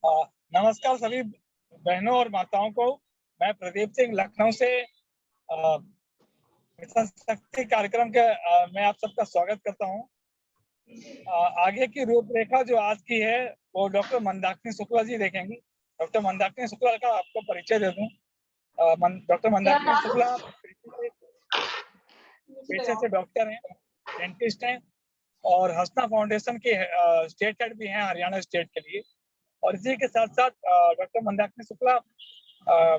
नमस्कार सभी बहनों और माताओं को। मैं प्रदीप सिंह लखनऊ से मिशन शक्ति कार्यक्रम के मैं आप सबका स्वागत करता हूं। आगे की रूपरेखा जो आज की है वो डॉक्टर मंदाकिनी शुक्ला जी देखेंगी। डॉक्टर मंदाकिनी शुक्ला का आपको परिचय दे दूं। डॉक्टर मंदाकिनी शुक्ला पेशे से डॉक्टर हैं, डेंटिस्ट हैं और हंसना फाउंडेशन के स्टेट हेड भी हैं हरियाणा स्टेट के लिए। और इसी के साथ साथ डॉक्टर मंदाकिनी शुक्ला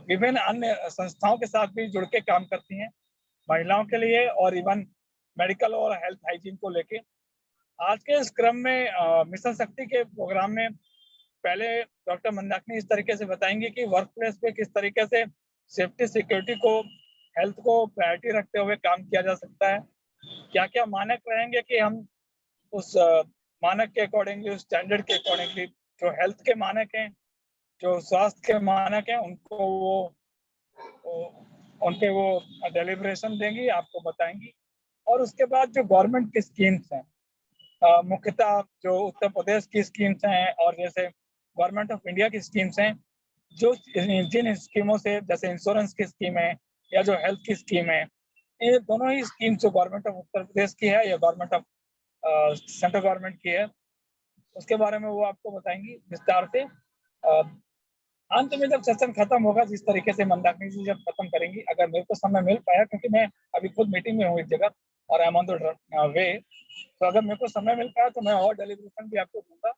विभिन्न अन्य संस्थाओं के साथ भी जुड़ के काम करती हैं महिलाओं के लिए और इवन मेडिकल और हेल्थ हाइजीन को लेके। आज के इस क्रम में मिशन शक्ति के प्रोग्राम में पहले डॉक्टर मंदाकिनी इस तरीके से बताएंगे कि वर्क प्लेस पे किस तरीके से सेफ्टी सिक्योरिटी को हेल्थ को प्रायोरिटी रखते हुए काम किया जा सकता है, क्या क्या मानक रहेंगे कि हम उस मानक के अकॉर्डिंगली, उस स्टैंडर्ड के अकॉर्डिंगली जो हेल्थ के मानक हैं, जो स्वास्थ्य के मानक हैं, उनको उनके वो डेलिब्रेशन देंगी, आपको बताएंगी। और उसके बाद जो गवर्नमेंट की स्कीम्स हैं, मुख्यतः जो उत्तर प्रदेश की स्कीम्स हैं और जैसे गवर्नमेंट ऑफ इंडिया की स्कीम्स हैं, जो जिन स्कीमों से जैसे इंश्योरेंस की स्कीम है या जो हेल्थ की स्कीम है, ये दोनों ही स्कीम्स जो गवर्नमेंट ऑफ उत्तर प्रदेश की है या गवर्नमेंट ऑफ सेंट्रल गवर्नमेंट की है, उसके बारे में वो आपको बताएंगी विस्तार से। अंत में जब सेशन खत्म होगा, जिस तरीके से मंदाकिनी जी जब खत्म करेंगी, अगर मेरे को समय मिल पाया, क्योंकि मैं अभी खुद मीटिंग में हूँ इस जगह और I am on the way, तो अगर मेरे को समय मिल पाया तो मैं और डेलीब्रेशन भी आपको दूंगा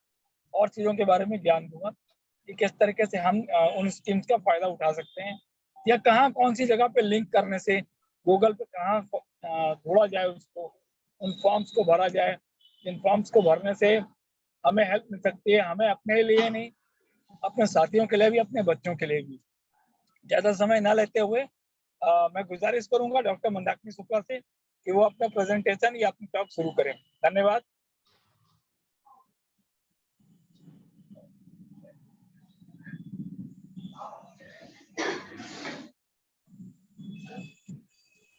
और चीज़ों के बारे में ज्ञान दूंगा कि किस तरीके से हम उन स्कीम्स का फायदा उठा सकते हैं या कहाँ कौन सी जगह पे लिंक करने से गूगल पे कहाँ जोड़ा जाए, उसको उन फॉर्म्स को भरा जाए, इन फॉर्म्स को भरने से हमें हेल्प मिल सकती है, हमें अपने लिए नहीं, अपने साथियों के लिए भी, अपने बच्चों के लिए भी। ज़्यादा समय ना लेते हुए मैं गुजारिश करूंगा डॉक्टर मंदाकिनी शुक्ला से कि वो अपना प्रेजेंटेशन या अपनी टॉक शुरू करें। धन्यवाद।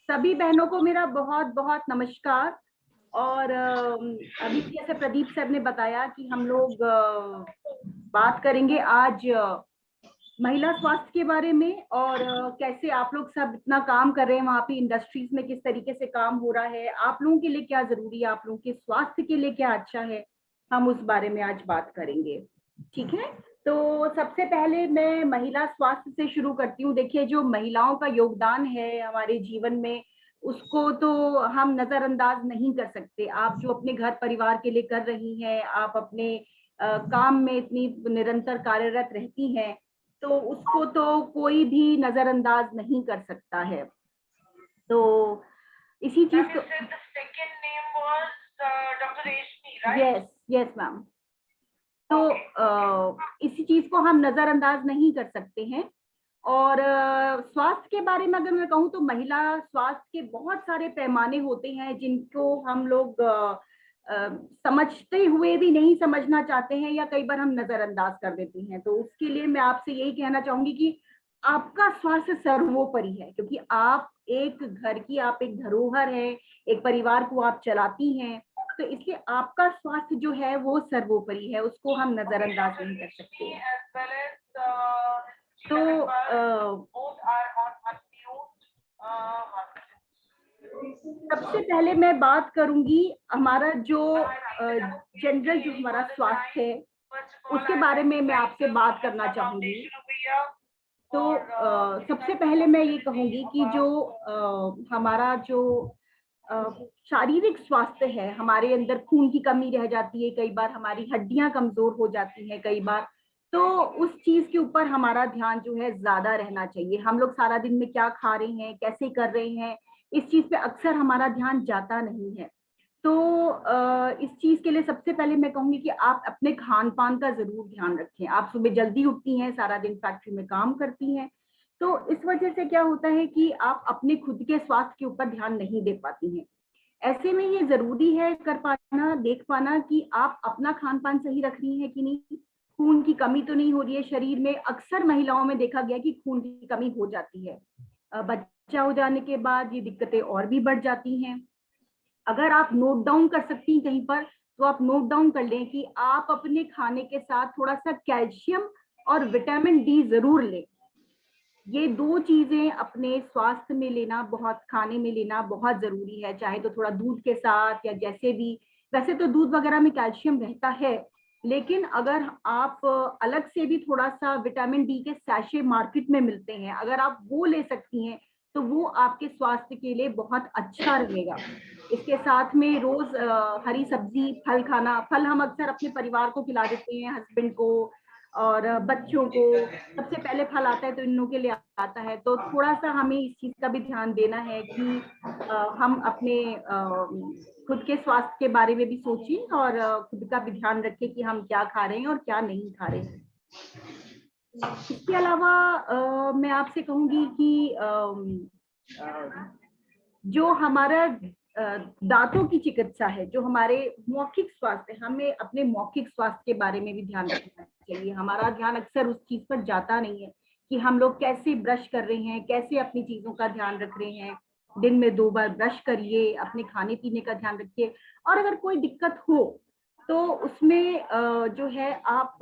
सभी बहनों को मेरा बहुत बहुत नमस्कार। और अभी जैसे प्रदीप सर ने बताया कि हम लोग बात करेंगे आज महिला स्वास्थ्य के बारे में और कैसे आप लोग सब इतना काम कर रहे हैं, वहाँ पे इंडस्ट्रीज में किस तरीके से काम हो रहा है, आप लोगों के लिए क्या जरूरी है, आप लोगों के स्वास्थ्य के लिए क्या अच्छा है, हम उस बारे में आज बात करेंगे। ठीक है, तो सबसे पहले मैं महिला स्वास्थ्य से शुरू करती हूँ। देखिए, जो महिलाओं का योगदान है हमारे जीवन में, उसको तो हम नजरअंदाज नहीं कर सकते। आप जो अपने घर परिवार के लिए कर रही हैं, आप अपने काम में इतनी निरंतर कार्यरत रहती हैं, तो उसको तो कोई भी नजरअंदाज नहीं कर सकता है। तो इसी चीज को यस मैम, तो इसी चीज को हम नजरअंदाज नहीं कर सकते हैं। और स्वास्थ्य के बारे में अगर मैं कहूँ तो महिला स्वास्थ्य के बहुत सारे पैमाने होते हैं जिनको हम लोग समझते हुए भी नहीं समझना चाहते हैं या कई बार हम नजरअंदाज कर देते हैं। तो उसके लिए मैं आपसे यही कहना चाहूंगी कि आपका स्वास्थ्य सर्वोपरि है, क्योंकि आप एक घर की, आप एक धरोहर है, एक परिवार को आप चलाती हैं, तो इसलिए आपका स्वास्थ्य जो है वो सर्वोपरि है, उसको हम नजरअंदाज नहीं कर सकते। तो सबसे पहले मैं बात करूंगी हमारा जो जनरल जो हमारा स्वास्थ्य है उसके बारे में मैं आपसे बात करना चाहूंगी। तो सबसे पहले मैं ये कहूंगी कि जो हमारा जो शारीरिक स्वास्थ्य है, हमारे अंदर खून की कमी रह जाती है, कई बार हमारी हड्डियां कमजोर हो जाती हैं कई बार, तो उस चीज के ऊपर हमारा ध्यान जो है ज्यादा रहना चाहिए। हम लोग सारा दिन में क्या खा रहे हैं, कैसे कर रहे हैं, इस चीज पे अक्सर हमारा ध्यान जाता नहीं है। तो इस चीज के लिए सबसे पहले मैं कहूंगी कि आप अपने खान पान का जरूर ध्यान रखें। आप सुबह जल्दी उठती हैं, सारा दिन फैक्ट्री में काम करती हैं, तो इस वजह से क्या होता है कि आप अपने खुद के स्वास्थ्य के ऊपर ध्यान नहीं दे पाती हैं। ऐसे में ये जरूरी है कर पाना, देख पाना कि आप अपना खान पान सही रख रही हैं कि नहीं, खून की कमी तो नहीं हो रही है शरीर में। अक्सर महिलाओं में देखा गया कि खून की कमी हो जाती है, बच्चा हो जाने के बाद ये दिक्कतें और भी बढ़ जाती हैं। अगर आप नोट डाउन कर सकती हैं कहीं पर, तो आप नोट डाउन कर लें कि आप अपने खाने के साथ थोड़ा सा कैल्शियम और विटामिन डी जरूर लें। ये 2 चीजें अपने स्वास्थ्य में लेना, बहुत खाने में लेना बहुत जरूरी है, चाहे तो थोड़ा दूध के साथ या जैसे भी। वैसे तो दूध वगैरह में कैल्शियम रहता है, लेकिन अगर आप अलग से भी थोड़ा सा विटामिन डी के सैशे मार्केट में मिलते हैं, अगर आप वो ले सकती हैं तो वो आपके स्वास्थ्य के लिए बहुत अच्छा रहेगा। इसके साथ में रोज हरी सब्जी, फल खाना। फल हम अक्सर अपने परिवार को खिला देते हैं, हस्बैंड को और बच्चों को। सबसे पहले फल आता है तो इन लोगों के लिए आता है, तो थोड़ा सा हमें इस चीज का भी ध्यान देना है कि हम अपने खुद के स्वास्थ्य के बारे में भी सोचें और खुद का भी ध्यान रखें कि हम क्या खा रहे हैं और क्या नहीं खा रहे हैं। इसके अलावा मैं आपसे कहूंगी कि जो हमारा दांतों की चिकित्सा है, जो हमारे मौखिक स्वास्थ्य, हमें अपने मौखिक स्वास्थ्य के बारे में भी ध्यान रखना चाहिए। हमारा ध्यान अक्सर उस चीज पर जाता नहीं है कि हम लोग कैसे ब्रश कर रहे हैं, कैसे अपनी चीजों का ध्यान रख रहे हैं। दिन में 2 बार ब्रश करिए, अपने खाने पीने का ध्यान रखिए। और अगर कोई दिक्कत हो तो उसमें जो है आप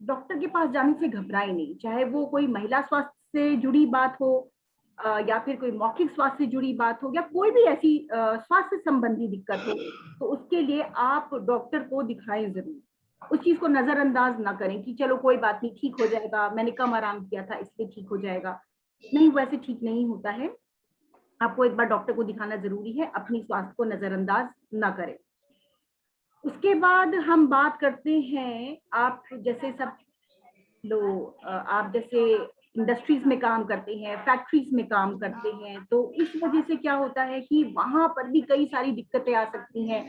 डॉक्टर के पास जाने से घबराए नहीं, चाहे वो कोई महिला स्वास्थ्य से जुड़ी बात हो या फिर कोई मौखिक स्वास्थ्य से जुड़ी बात हो या कोई भी ऐसी स्वास्थ्य संबंधी दिक्कत हो, तो उसके लिए आप डॉक्टर को दिखाएं जरूर। उस चीज को नजरअंदाज ना करें कि चलो कोई बात नहीं, ठीक हो जाएगा, मैंने कम आराम किया था इसलिए ठीक हो जाएगा। नहीं, वैसे ठीक नहीं होता है। आपको एक बार डॉक्टर को दिखाना जरूरी है, अपनी स्वास्थ्य को नजरअंदाज ना करें। उसके बाद हम बात करते हैं, आप जैसे सब लोग, आप जैसे इंडस्ट्रीज में काम करते हैं, फैक्ट्रीज में काम करते हैं, तो इस वजह से क्या होता है कि वहां पर भी कई सारी दिक्कतें आ सकती हैं।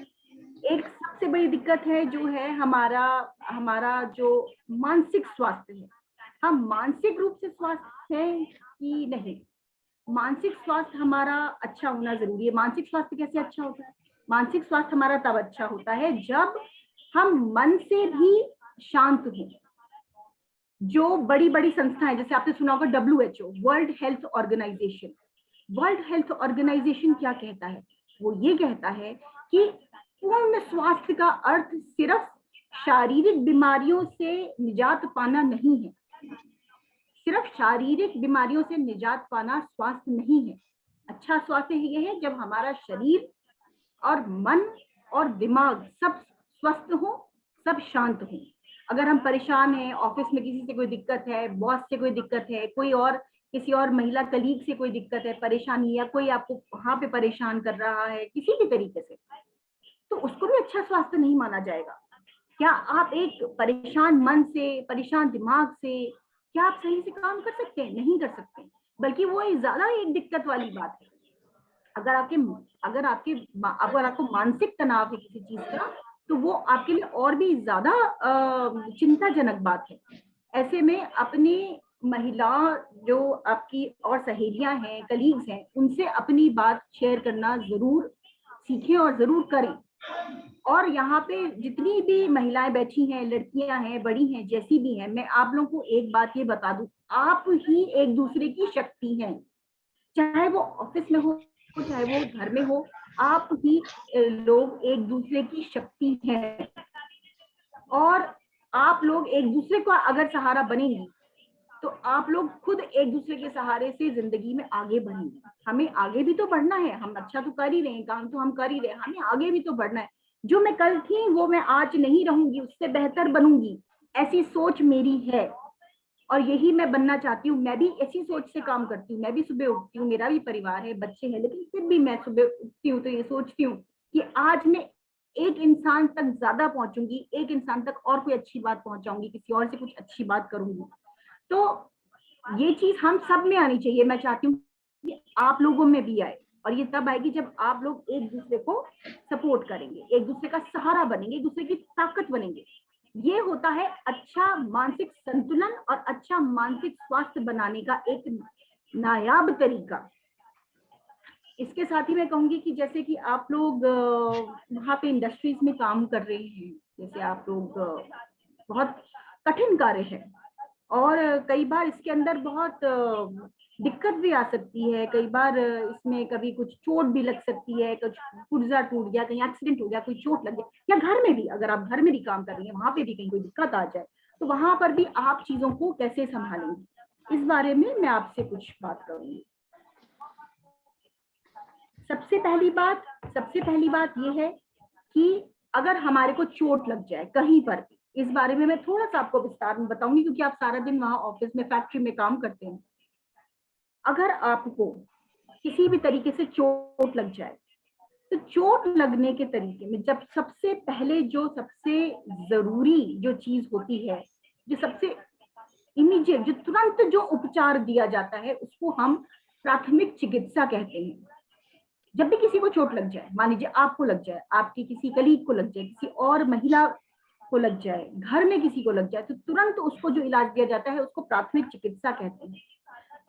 एक सबसे बड़ी दिक्कत है जो है हमारा हमारा जो मानसिक स्वास्थ्य है। हम मानसिक रूप से स्वस्थ हैं कि नहीं, मानसिक स्वास्थ्य हमारा अच्छा होना जरूरी है। मानसिक स्वास्थ्य कैसे अच्छा होता है? मानसिक स्वास्थ्य हमारा तब अच्छा होता है जब हम मन से भी शांत हों। जो बड़ी बड़ी संस्थाएं, जैसे आपने सुना होगा WHO, World Health Organization. World Health Organization क्या कहता है? वो ये कहता है कि पूर्ण स्वास्थ्य का अर्थ सिर्फ शारीरिक बीमारियों से निजात पाना नहीं है। सिर्फ शारीरिक बीमारियों से निजात पाना स्वास्थ्य नहीं है। अच्छा स्वास्थ्य ये है जब हमारा शरीर और मन और दिमाग सब स्वस्थ हो, सब शांत हो। अगर हम परेशान हैं, ऑफिस में किसी से कोई दिक्कत है, बॉस से कोई दिक्कत है, कोई और किसी और महिला कलीग से कोई दिक्कत है, परेशानी, या कोई आपको वहां पे परेशान कर रहा है किसी भी तरीके से, तो उसको भी अच्छा स्वास्थ्य नहीं माना जाएगा। क्या आप एक परेशान मन से, परेशान दिमाग से, क्या आप सही से काम कर सकते हैं? नहीं कर सकते, बल्कि वो ज्यादा एक दिक्कत वाली बात है। अगर आपके अगर आपको मानसिक तनाव है किसी चीज का, तो वो आपके लिए और भी ज्यादा चिंताजनक बात है। ऐसे में अपनी महिला जो आपकी और सहेलियां हैं, कलीग्स हैं, उनसे अपनी बात शेयर करना जरूर सीखें और जरूर करें। और यहाँ पे जितनी भी महिलाएं बैठी हैं, लड़कियां हैं, बड़ी हैं, जैसी भी हैं, मैं आप लोगों को एक बात ये बता दूं, आप ही एक दूसरे की शक्ति हैं। चाहे वो ऑफिस में हो, चाहे वो घर में हो, आप ही लोग एक दूसरे की शक्ति हैं। और आप लोग एक दूसरे को अगर सहारा बनेंगे तो आप लोग खुद एक दूसरे के सहारे से जिंदगी में आगे बढ़ेंगे। हमें आगे भी तो बढ़ना है, हम अच्छा तो कर ही रहे हैं, काम तो हम कर ही रहे हैं, हमें आगे भी तो बढ़ना है। जो मैं कल थी वो मैं आज नहीं रहूंगी, उससे बेहतर बनूंगी, ऐसी सोच मेरी है और यही मैं बनना चाहती हूँ। मैं भी ऐसी सोच से काम करती हूँ। मैं भी सुबह उठती हूँ, मेरा भी परिवार है, बच्चे हैं, लेकिन फिर भी मैं सुबह उठती हूँ तो ये सोचती हूँ कि आज मैं एक इंसान तक ज्यादा पहुंचूंगी, एक इंसान तक और कोई अच्छी बात पहुंचाऊंगी, किसी और से कुछ अच्छी बात करूंगी। तो ये चीज हम सब में आनी चाहिए। मैं चाहती हूँ कि आप लोगों में भी आए, और ये तब आएगी जब आप लोग एक दूसरे को सपोर्ट करेंगे, एक दूसरे का सहारा बनेंगे, एक दूसरे की ताकत बनेंगे। ये होता है अच्छा मानसिक संतुलन और अच्छा मानसिक स्वास्थ्य बनाने का एक नायाब तरीका। इसके साथ ही मैं कहूंगी कि जैसे कि आप लोग वहां पे इंडस्ट्रीज में काम कर रहे हैं, जैसे आप लोग बहुत कठिन कार्य है और कई बार इसके अंदर बहुत दिक्कत भी आ सकती है, कई बार इसमें कभी कुछ चोट भी लग सकती है, कुछ पुर्जा टूट गया, कहीं एक्सीडेंट हो गया, कोई चोट लग गया, या घर में भी अगर आप घर में भी काम कर रही हैं वहां पे भी कहीं कोई दिक्कत आ जाए तो वहां पर भी आप चीजों को कैसे संभालेंगे, इस बारे में मैं आपसे कुछ बात करूंगी। सबसे पहली बात ये है कि अगर हमारे को चोट लग जाए कहीं पर, इस बारे में मैं थोड़ा सा आपको विस्तार में बताऊंगी क्योंकि आप सारा दिन वहां ऑफिस में फैक्ट्री में काम करते हैं। अगर आपको किसी भी तरीके से चोट लग जाए तो चोट लगने के तरीके में जब सबसे पहले जो सबसे जरूरी जो चीज होती है, जो सबसे इमीडिएट, जो तुरंत जो उपचार दिया जाता है उसको हम प्राथमिक चिकित्सा कहते हैं। जब भी किसी को चोट लग जाए, मान लीजिए आपको लग जाए, आपकी किसी कलीग को लग जाए, किसी और महिला को लग जाए, घर में किसी को लग जाए, तो तुरंत उसको जो इलाज दिया जाता है उसको प्राथमिक चिकित्सा कहते हैं।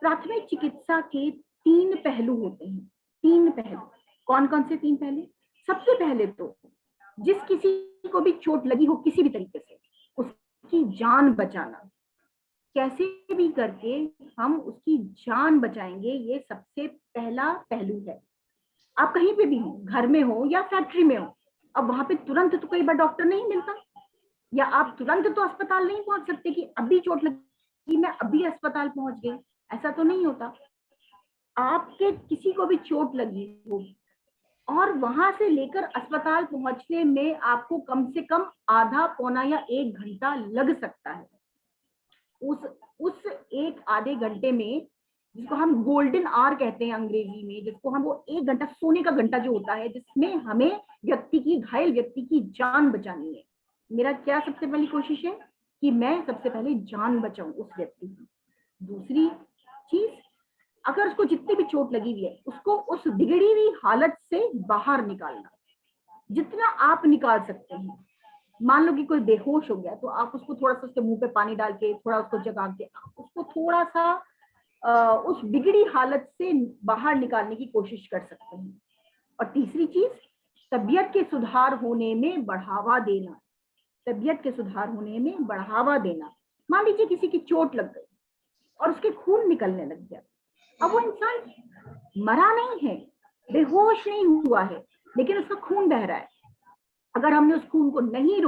प्राथमिक चिकित्सा के 3 पहलू होते हैं। 3 पहलू कौन कौन से 3 पहलू? सबसे पहले तो जिस किसी को भी चोट लगी हो किसी भी तरीके से, उसकी जान बचाना, कैसे भी करके हम उसकी जान बचाएंगे, ये सबसे पहला पहलू है। आप कहीं पे भी हो, घर में हो या फैक्ट्री में हो, अब वहां पे तुरंत तो कई बार डॉक्टर नहीं मिलता, या आप तुरंत तो अस्पताल नहीं पहुंच सकते कि अभी चोट लगी मैं अभी अस्पताल पहुंच गई, ऐसा तो नहीं होता। आपके किसी को भी चोट लगी हो और वहां से लेकर अस्पताल पहुंचने में आपको कम से कम आधा पौना या 1 घंटा लग सकता है। उस 1 आधे घंटे में, जिसको हम गोल्डन आवर कहते हैं अंग्रेजी में, जिसको हम वो 1 घंटा सोने का घंटा जो होता है, जिसमें हमें घायल व्यक्ति की जान बचानी है। मेरा क्या सबसे पहली कोशिश है कि मैं सबसे पहले जान बचाऊं उस व्यक्ति की। दूसरी चीज, अगर उसको जितनी भी चोट लगी हुई है उसको उस बिगड़ी हुई हालत से बाहर निकालना, जितना आप निकाल सकते हैं। मान लो कि कोई बेहोश हो गया तो आप उसको थोड़ा सा उसके मुंह पे पानी डाल के, थोड़ा उसको जगा के, उसको थोड़ा सा उस बिगड़ी हालत से बाहर निकालने की कोशिश कर सकते हैं। और तीसरी चीज, तबीयत के सुधार होने में बढ़ावा देना। तबीयत के सुधार होने में बढ़ावा देना। मान लीजिए किसी की चोट लग गई और उसके खून निकलने लग गया, अब वो इंसान मरा नहीं है, बेहोश नहीं हुआ है, लेकिन उसका खून बह रहा है। अगर हमने उस खून को नहीं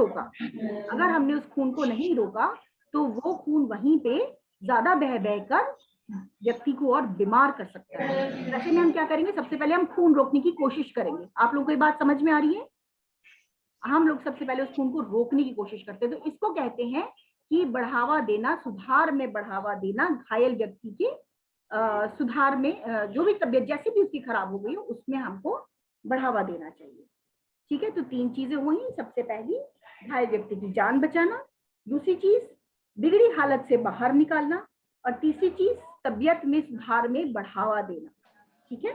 रोका तो वो खून वहीं पे ज्यादा बह कर व्यक्ति को और बीमार कर सकता है। ऐसे में हम क्या करेंगे, सबसे पहले हम खून रोकने की कोशिश करेंगे। आप लोगों को ये बात समझ में आ रही है? हम लोग सबसे पहले उस खून को रोकने की कोशिश करते हैं। तो इसको कहते हैं कि बढ़ावा देना, सुधार में बढ़ावा देना, घायल व्यक्ति के सुधार में, जो भी तबीयत जैसे भी उसकी खराब हो गई हो उसमें हमको बढ़ावा देना चाहिए। ठीक है, तो 3 चीजें हुई। सबसे पहली, घायल व्यक्ति की जान बचाना, दूसरी चीज बिगड़ी हालत से बाहर निकालना, और तीसरी चीज तबीयत में सुधार में बढ़ावा देना। ठीक है,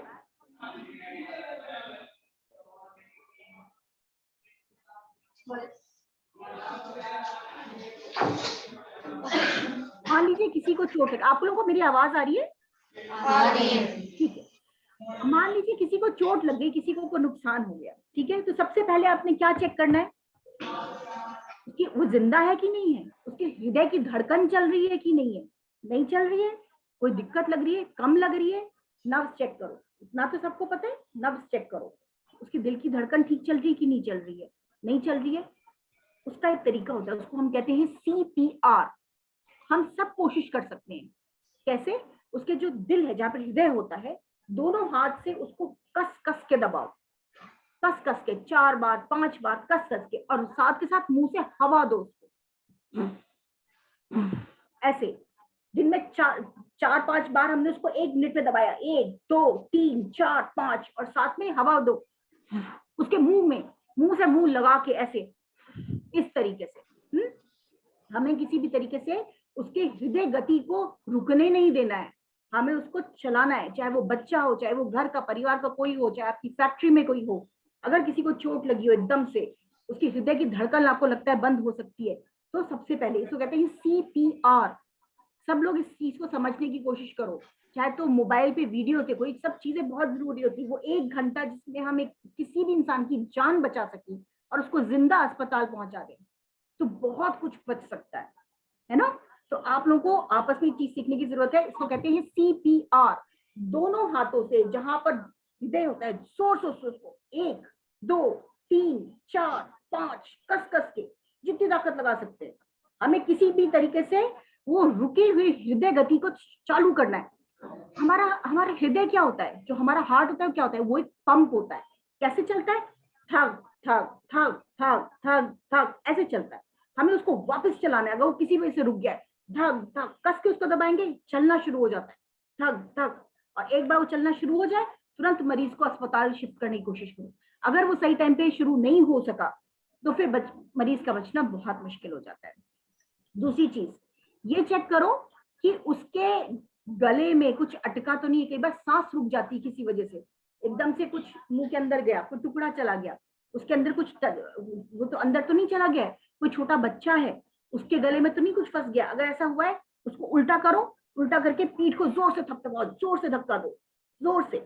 मान लीजिए किसी को चोट लगी, आप लोगों को मेरी आवाज आ रही है? ठीक है, मान लीजिए किसी को चोट लग गई, किसी को नुकसान हो गया। ठीक है, तो सबसे पहले आपने क्या चेक करना है कि वो जिंदा है कि नहीं है, उसके हृदय की धड़कन चल रही है कि नहीं है, नहीं चल रही है, कोई दिक्कत लग रही है, कम लग रही है, नर्व्स चेक करो। इतना तो सबको पता है, नर्व्स चेक करो, उसकी दिल की धड़कन ठीक चल रही है कि नहीं चल रही है, नहीं चल रही है। उसका एक तरीका होता है, उसको हम कहते हैं CPR। हम सब कोशिश कर सकते हैं। कैसे? उसके जो दिल है, जहाँ पर हृदय होता है, दोनों हाथ से उसको कस कस के दबाओ, कस कस के 4 बार 5 बार कस कस के, और साथ के साथ मुंह से हवा दो उसको, ऐसे। दिन में 4-5 बार हमने उसको 1 मिनट में दबाया, 1 2 3 4 5, और साथ में हवा दो उसके मुंह से मुंह लगा के, ऐसे, इस तरीके से। हमें किसी भी तरीके से उसके हृदय गति को रुकने नहीं देना है, हमें उसको चलाना है, चाहे वो बच्चा हो, चाहे वो घर का परिवार का कोई हो, चाहे आपकी फैक्ट्री में कोई हो। अगर किसी को चोट लगी हो एकदम से, उसकी हृदय की धड़कन आपको लगता है बंद हो सकती है, तो सबसे पहले इसको कहते हैं CPR। सब लोग इस चीज को समझने की कोशिश करो। चाहे तो मोबाइल पे वीडियो देखो, ये सब चीजें बहुत जरूरी होती है। वो 1 घंटा जिसमें हम किसी भी इंसान की जान बचा सके और उसको जिंदा अस्पताल पहुंचा दें, तो बहुत कुछ बच सकता है ना। तो आप लोगों को आपस में चीज सीखने की जरूरत है। इसको कहते हैं CPR, दोनों हाथों से जहां पर हृदय होता है, जोर से उसको 1 2 3 4 5 कस कस के जितनी ताकत लगा सकते हैं। हमें किसी भी तरीके से वो रुकी हुई हृदय गति को चालू करना है। हमारा हृदय क्या होता है, जो हमारा हार्ट होता है क्या होता है, वो एक पंप होता है। कैसे चलता है, थक थक थक थक थक थक ऐसे चलता है। हमें उसको वापस चलाना है। अगर वो किसी वजह से रुक गया है, धक धक कस के उसको दबाएंगे, चलना शुरू हो जाता है, धक धक। और एक बार वो चलना शुरू हो जाए, तुरंत मरीज को अस्पताल शिफ्ट करने की कोशिश करो। अगर वो सही टाइम पे शुरू नहीं हो सका तो फिर मरीज का बचना बहुत मुश्किल हो जाता है। दूसरी चीज ये चेक करो कि उसके गले में कुछ अटका तो नहीं है। कई बार सांस रुक जाती है किसी वजह से, एकदम से कुछ मुंह के अंदर गया, कोई टुकड़ा चला गया, उसके अंदर कुछ वो तो अंदर तो नहीं चला गया, कोई छोटा बच्चा है उसके गले में तो नहीं कुछ फंस गया। अगर ऐसा हुआ है, उसको उल्टा करो, उल्टा करके पीठ को जोर से थपथपाओ, जोर से धक्का दो, जोर से,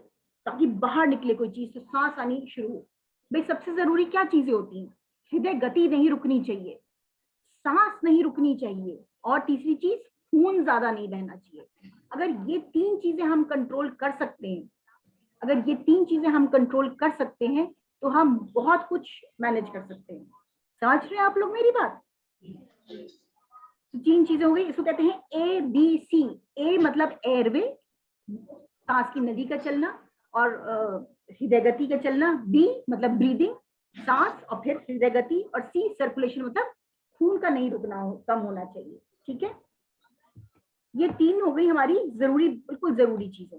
ताकि बाहर निकले कोई चीज, तो सांस आनी शुरू हो। भाई सबसे जरूरी क्या चीजें होती हैं, हृदय गति नहीं रुकनी चाहिए, सांस नहीं रुकनी चाहिए, और तीसरी चीज खून ज्यादा नहीं बहना चाहिए। अगर ये 3 चीजें हम कंट्रोल कर सकते हैं, अगर ये 3 चीजें हम कंट्रोल कर सकते हैं तो हम बहुत कुछ मैनेज कर सकते हैं। समझ रहे हैं आप लोग मेरी बात? तो 3 चीजें हो गई, इसको कहते हैं ABC। ए मतलब एयरवे, सांस की नली का चलना और हृदय गति का चलना। बी मतलब ब्रीदिंग, सांस और फिर हृदय गति। और सी सर्कुलेशन, मतलब खून का नहीं रुकना हो, कम होना चाहिए। ठीक है, ये 3 हो गई हमारी जरूरी, बिल्कुल जरूरी चीजें।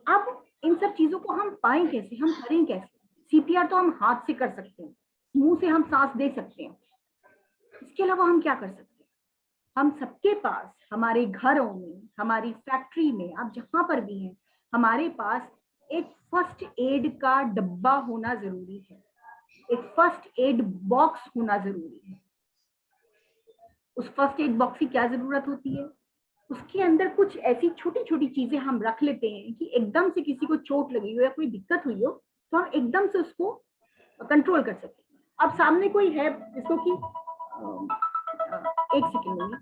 अब इन सब चीजों को हम पाएं कैसे, हम करें कैसे? CPR तो हम हाथ से कर सकते हैं, मुंह से हम सांस दे सकते हैं। इसके अलावा हम क्या कर सकते हैं? हम सबके पास, हमारे घरों में, हमारी फैक्ट्री में, आप जहां पर भी हैं, हमारे पास एक फर्स्ट एड का डब्बा होना जरूरी है, एक फर्स्ट एड बॉक्स होना जरूरी है। उस फर्स्ट एड बॉक्स की क्या जरूरत होती है? उसके अंदर कुछ ऐसी छोटी छोटी चीजें हम रख लेते हैं कि एकदम से किसी को चोट लगी हो या कोई दिक्कत हुई हो तो हम एकदम से उसको कंट्रोल कर सकते हैं। अब सामने कोई है जिसको कि एक सेकेंड में,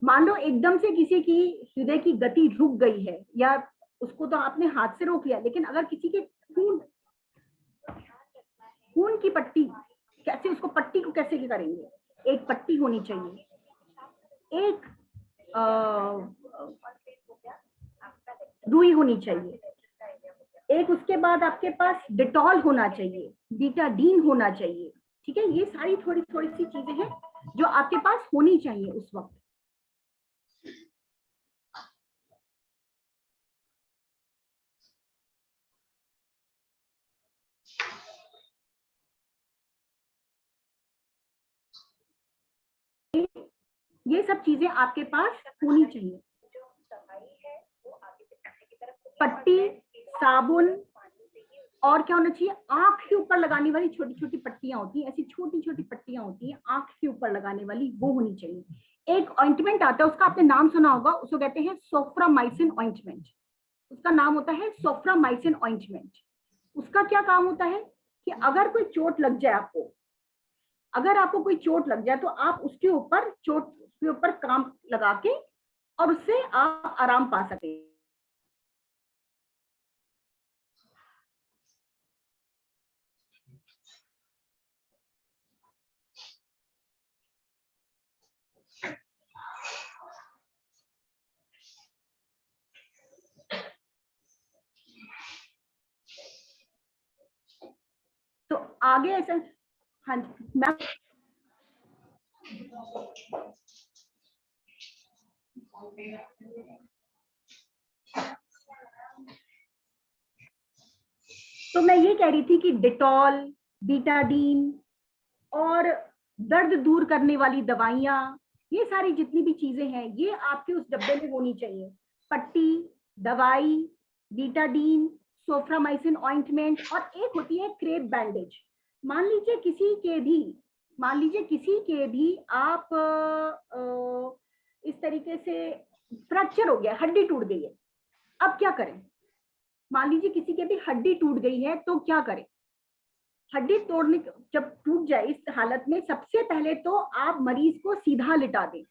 मान लो एकदम से किसी की हृदय की गति रुक गई है, या उसको तो आपने हाथ से रोक लिया, लेकिन अगर किसी के खून की पट्टी, कैसे उसको पट्टी को कैसे करेंगे? एक पट्टी होनी चाहिए, एक रुई होनी चाहिए, एक उसके बाद आपके पास डेटॉल होना चाहिए, बीटाडीन होना चाहिए। ठीक है, ये सारी थोड़ी थोड़ी सी चीजें हैं जो आपके पास होनी चाहिए उस वक्त। ये सब चीजें आपके पास होनी चाहिए। पट्टी, साबुन, और क्या होना चाहिए? आंख के ऊपर लगाने वाली छोटी छोटी पट्टियां होती हैं, ऐसी छोटी छोटी पट्टियां होती हैं आंख के ऊपर लगाने वाली, वो होनी चाहिए। एक ऑइंटमेंट आता है, उसका आपने नाम सुना होगा, उसको कहते हैं सोफ्रामाइसिन ऑइंटमेंट। उसका नाम होता है सोफ्रामाइसिन ऑइंटमेंट। उसका क्या काम होता है कि अगर कोई चोट लग जाए आपको, अगर आपको कोई चोट लग जाए तो आप उसके ऊपर, चोट के ऊपर काम लगा के और उससे आप आराम पा सकें। तो आगे ऐसा, हाँ जी मैम, तो मैं ये कह रही थी कि डेटॉल, बीटाडीन और दर्द दूर करने वाली दवाइयां, ये सारी जितनी भी चीजें हैं ये आपके उस डब्बे में होनी चाहिए। पट्टी, दवाई, बीटाडीन, सोफ्रामाइसिन ऑइंटमेंट, और एक होती है क्रेप बैंडेज। मान लीजिए किसी के भी आप इस तरीके से फ्रैक्चर हो गया, हड्डी टूट गई है, अब क्या करें? मान लीजिए किसी की भी हड्डी टूट गई है तो क्या करें? हड्डी तोड़ने जब टूट जाए इस हालत में सबसे पहले तो आप मरीज को सीधा लिटा दें।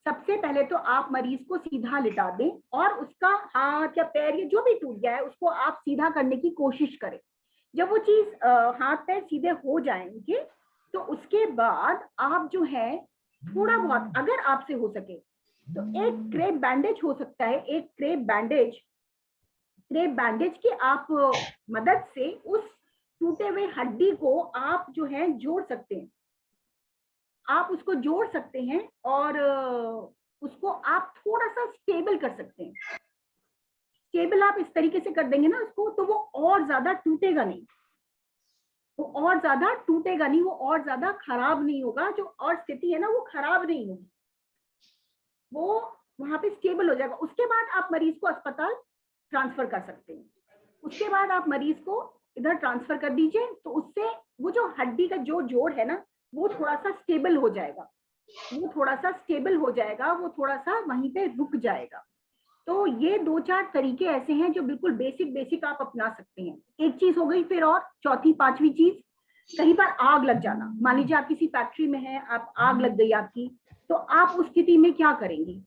सबसे पहले तो आप मरीज को सीधा लिटा दें और उसका हाथ या पैर या जो भी टूट गया है उसको आप सीधा करने की कोशिश करें। जब वो चीज हाथ पैर सीधे हो जाएंगे तो उसके बाद आप जो है थोड़ा बहुत अगर आपसे हो सके तो एक क्रेप बैंडेज हो सकता है, एक क्रेप बैंडेज की आप मदद से उस टूटे हुए हड्डी को आप जो है जोड़ सकते हैं। आप उसको जोड़ सकते हैं और उसको आप थोड़ा सा स्टेबल कर सकते हैं। स्टेबल आप इस तरीके से कर देंगे ना उसको तो वो और ज्यादा टूटेगा नहीं, वो और ज्यादा टूटेगा नहीं, वो और ज्यादा खराब नहीं होगा, जो और स्थिति है ना वो खराब नहीं होगी, वो वहां पे स्टेबल हो जाएगा। उसके बाद आप मरीज को अस्पताल ट्रांसफर कर सकते हैं। उसके बाद आप मरीज को इधर ट्रांसफर कर दीजिए तो उससे वो जो हड्डी का जो जोड़ है ना वो थोड़ा सा स्टेबल हो जाएगा, वो थोड़ा सा स्टेबल हो जाएगा, वो थोड़ा सा वहीं पे रुक जाएगा। तो ये 2-4 तरीके ऐसे हैं जो बिल्कुल बेसिक आप अपना सकते हैं। एक चीज हो गई, फिर और चौथी पांचवी चीज, कहीं पर आग लग जाना। मान लीजिए आप किसी फैक्ट्री में हैं, आप आग लग गई आपकी, तो आप उस स्थिति में क्या करेंगे?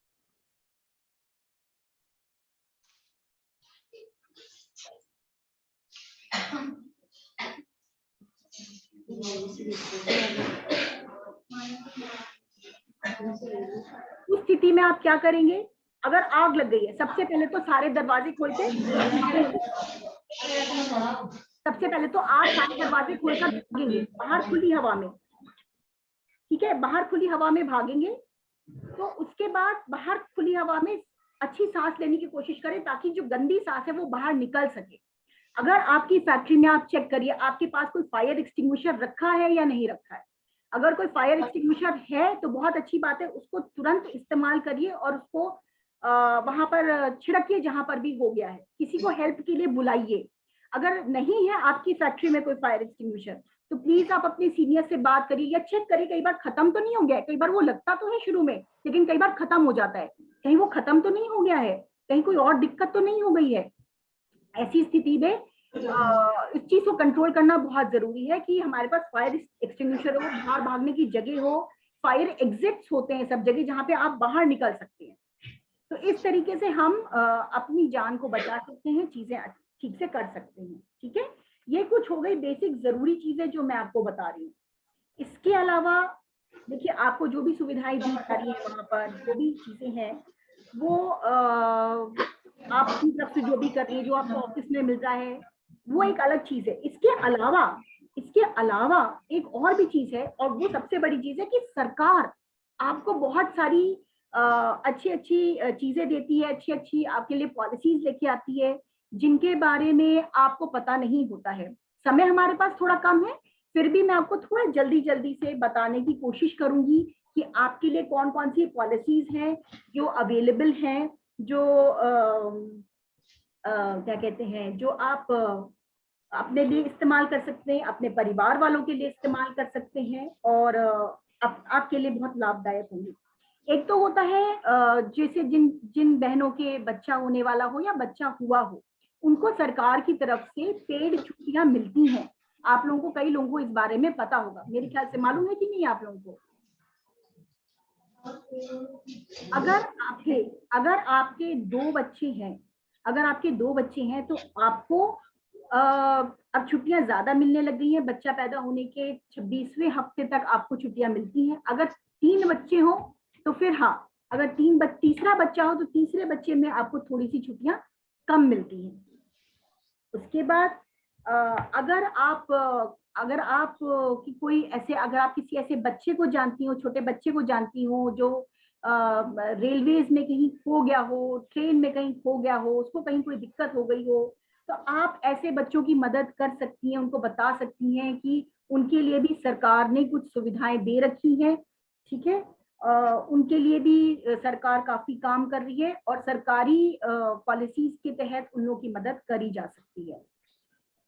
उस स्थिति में आप क्या करेंगे? अगर आग लग गई है सबसे पहले तो सारे दरवाजे खोल के सबसे पहले तो आप सारे दरवाजे खोलकर भागेंगे बाहर खुली हवा में, ठीक है, बाहर खुली हवा में भागेंगे। तो उसके बाद बाहर खुली हवा में अच्छी सांस लेने की कोशिश करें ताकि जो गंदी सांस है वो बाहर निकल सके। अगर आपकी फैक्ट्री में आप चेक करिए आपके पास कोई फायर एक्सटिंग्विशर रखा है या नहीं रखा है। अगर कोई फायर एक्सटिंग्विशर है तो बहुत अच्छी बात है, उसको तुरंत इस्तेमाल करिए और उसको वहां पर छिड़किए जहां पर भी हो गया है। किसी को हेल्प के लिए बुलाइए। अगर नहीं है आपकी फैक्ट्री में कोई फायर एक्सटिंग्विशर तो प्लीज आप अपने सीनियर से बात करिए या चेक करिए कई बार खत्म तो नहीं हो गया है। कई बार वो लगता तो है शुरू में लेकिन कई बार खत्म हो जाता है, कहीं वो खत्म तो नहीं हो गया है, कहीं कोई और दिक्कत तो नहीं हो गई है। ऐसी स्थिति में इस चीज को कंट्रोल करना बहुत जरूरी है कि हमारे पास फायर एक्सटिंग्विशर हो, बाहर भागने की जगह हो, फायर एग्जिट्स होते हैं सब जगह जहां पे आप बाहर निकल सकते हैं। तो इस तरीके से हम अपनी जान को बचा सकते हैं, चीजें ठीक से कर सकते हैं। ठीक है, ये कुछ हो गई बेसिक जरूरी चीजें जो मैं आपको बता रही हूँ। इसके अलावा देखिए आपको जो भी सुविधाएं दी जा रही है वहां पर जो भी चीजें हैं वो आप अपनी तरफ से जो भी कर रही है, जो आपको ऑफिस में मिल रहा है वो एक अलग चीज है। इसके अलावा एक और भी चीज है और वो सबसे बड़ी चीज है कि सरकार आपको बहुत सारी अच्छी अच्छी चीजें देती है, अच्छी अच्छी आपके लिए पॉलिसीज लेके आती है जिनके बारे में आपको पता नहीं होता है। समय हमारे पास थोड़ा कम है फिर भी मैं आपको थोड़ा जल्दी से बताने की कोशिश करूंगी कि आपके लिए कौन कौन सी पॉलिसीज हैं जो अवेलेबल हैं, जो क्या कहते हैं, जो आप अपने लिए इस्तेमाल कर सकते हैं, अपने परिवार वालों के लिए इस्तेमाल कर सकते हैं और आपके लिए बहुत लाभदायक होंगी। एक तो होता है जैसे जिन बहनों के बच्चा होने वाला हो या बच्चा हुआ हो उनको सरकार की तरफ से पेड छुट्टियां मिलती हैं। आप लोगों को, कई लोगों को इस बारे में पता होगा, मेरे ख्याल से मालूम है कि नहीं आप लोगों को? अगर आपके 2 बच्चे हैं, अगर आपके 2 बच्चे हैं तो आपको अब छुट्टियां ज्यादा मिलने लग गई हैं। बच्चा पैदा होने के 26वें हफ्ते तक आपको छुट्टियां मिलती हैं। अगर 3 बच्चे हो तो फिर हाँ, अगर तीसरा बच्चा हो तो तीसरे बच्चे में आपको थोड़ी सी छुट्टियां कम मिलती हैं। उसके बाद अगर आप कि कोई ऐसे, अगर आप किसी ऐसे बच्चे को जानती हो, छोटे बच्चे को जानती हो जो रेलवेज में कहीं खो गया हो, ट्रेन में कहीं खो गया हो, उसको कहीं कोई दिक्कत हो गई हो, तो आप ऐसे बच्चों की मदद कर सकती हैं, उनको बता सकती हैं कि उनके लिए भी सरकार ने कुछ सुविधाएं दे रखी हैं। ठीक है, उनके लिए भी सरकार काफी काम कर रही है और सरकारी पॉलिसीज के तहत उन लोगों की मदद करी जा सकती है।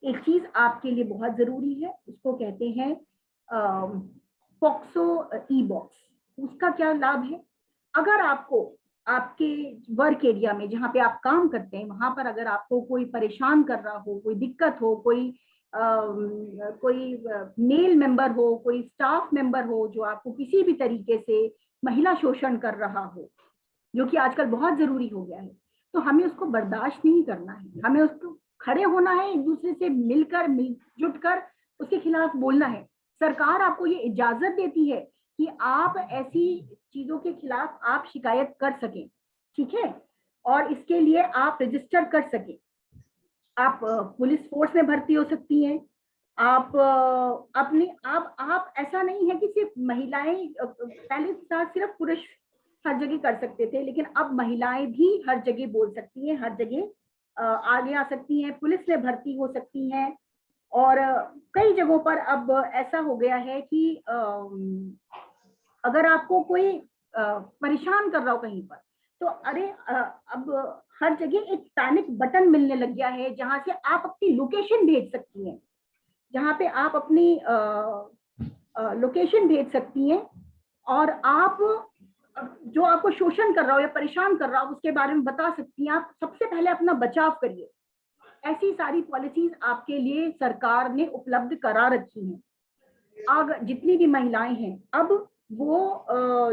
एक चीज आपके लिए बहुत जरूरी है, उसको कहते हैं पॉक्सो ई बॉक्स। उसका क्या लाभ है? अगर आपको आपके वर्क एरिया में जहाँ पे आप काम करते हैं वहां पर अगर आपको कोई परेशान कर रहा हो, कोई दिक्कत हो, कोई मेल मेंबर हो, कोई स्टाफ मेंबर हो जो आपको किसी भी तरीके से महिला शोषण कर रहा हो, जो कि आजकल बहुत जरूरी हो गया है, तो हमें उसको बर्दाश्त नहीं करना है। हमें उसको खड़े होना है, एक दूसरे से मिलजुट कर उसके खिलाफ बोलना है। सरकार आपको ये इजाजत देती है कि आप ऐसी चीजों के खिलाफ आप शिकायत कर सकें, ठीक है, और इसके लिए आप रजिस्टर कर सकें। आप पुलिस फोर्स में भर्ती हो सकती हैं। आप आप ऐसा नहीं है कि सिर्फ महिलाएं, पहले सिर्फ पुरुष हर जगह कर सकते थे, लेकिन अब महिलाएं भी हर जगह बोल सकती हैं, हर जगह आगे आ सकती हैं, पुलिस में भर्ती हो सकती हैं। और कई जगहों पर अब ऐसा हो गया है कि अगर आपको कोई परेशान कर रहा हो कहीं पर, तो अरे अब हर जगह एक पैनिक बटन मिलने लग गया है जहां से आप अपनी लोकेशन भेज सकती हैं, जहां पे आप अपनी लोकेशन भेज सकती हैं और आप जो आपको शोषण कर रहा हो या परेशान कर रहा हो उसके बारे में बता सकती हैं। आप सबसे पहले अपना बचाव करिए। ऐसी सारी पॉलिसीज आपके लिए सरकार ने उपलब्ध करा रखी हैं। अगर जितनी भी महिलाएं हैं अब वो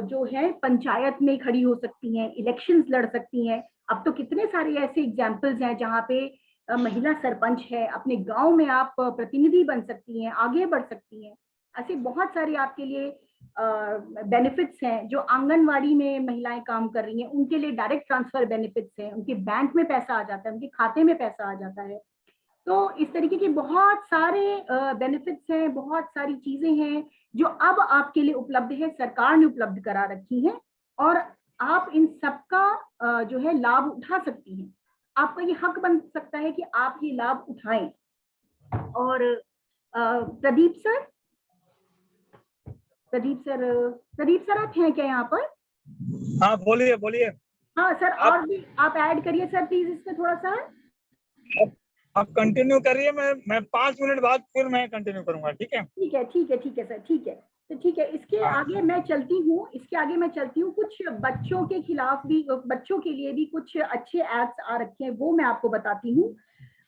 जो है पंचायत में खड़ी हो सकती हैं, इलेक्शंस लड़ सकती हैं। अब तो कितने सारे ऐसे एग्जाम्पल्स हैं जहाँ पे महिला सरपंच है, अपने गांव में आप प्रतिनिधि बन सकती हैं, आगे बढ़ सकती हैं। ऐसे बहुत सारे आपके लिए बेनिफिट्स हैं। जो आंगनवाड़ी में महिलाएं काम कर रही हैं उनके लिए डायरेक्ट ट्रांसफर बेनिफिट्स हैं, उनके बैंक में पैसा आ जाता है, उनके खाते में पैसा आ जाता है। तो इस तरीके के बहुत सारे बेनिफिट्स हैं, बहुत सारी चीजें हैं जो अब आपके लिए उपलब्ध है, सरकार ने उपलब्ध करा रखी है और आप इन सबका जो है लाभ उठा सकती हैं। आपका ये हक बन सकता है कि आप ये लाभ उठाएं। और प्रदीप सर आप हैं क्या यहाँ पर? हाँ बोलिए बोलिए। हाँ सर, और भी आप ऐड करिए सर प्लीज इसमें थोड़ा सा। आप कंटिन्यू करिए, मैं 5 मिनट बाद फिर मैं कंटिन्यू करूंगा। ठीक है सर, ठीक है। तो ठीक है, इसके आगे मैं चलती हूँ। कुछ बच्चों के खिलाफ भी, बच्चों के लिए भी कुछ अच्छे एक्ट्स आ रखे हैं, वो मैं आपको बताती हूँ।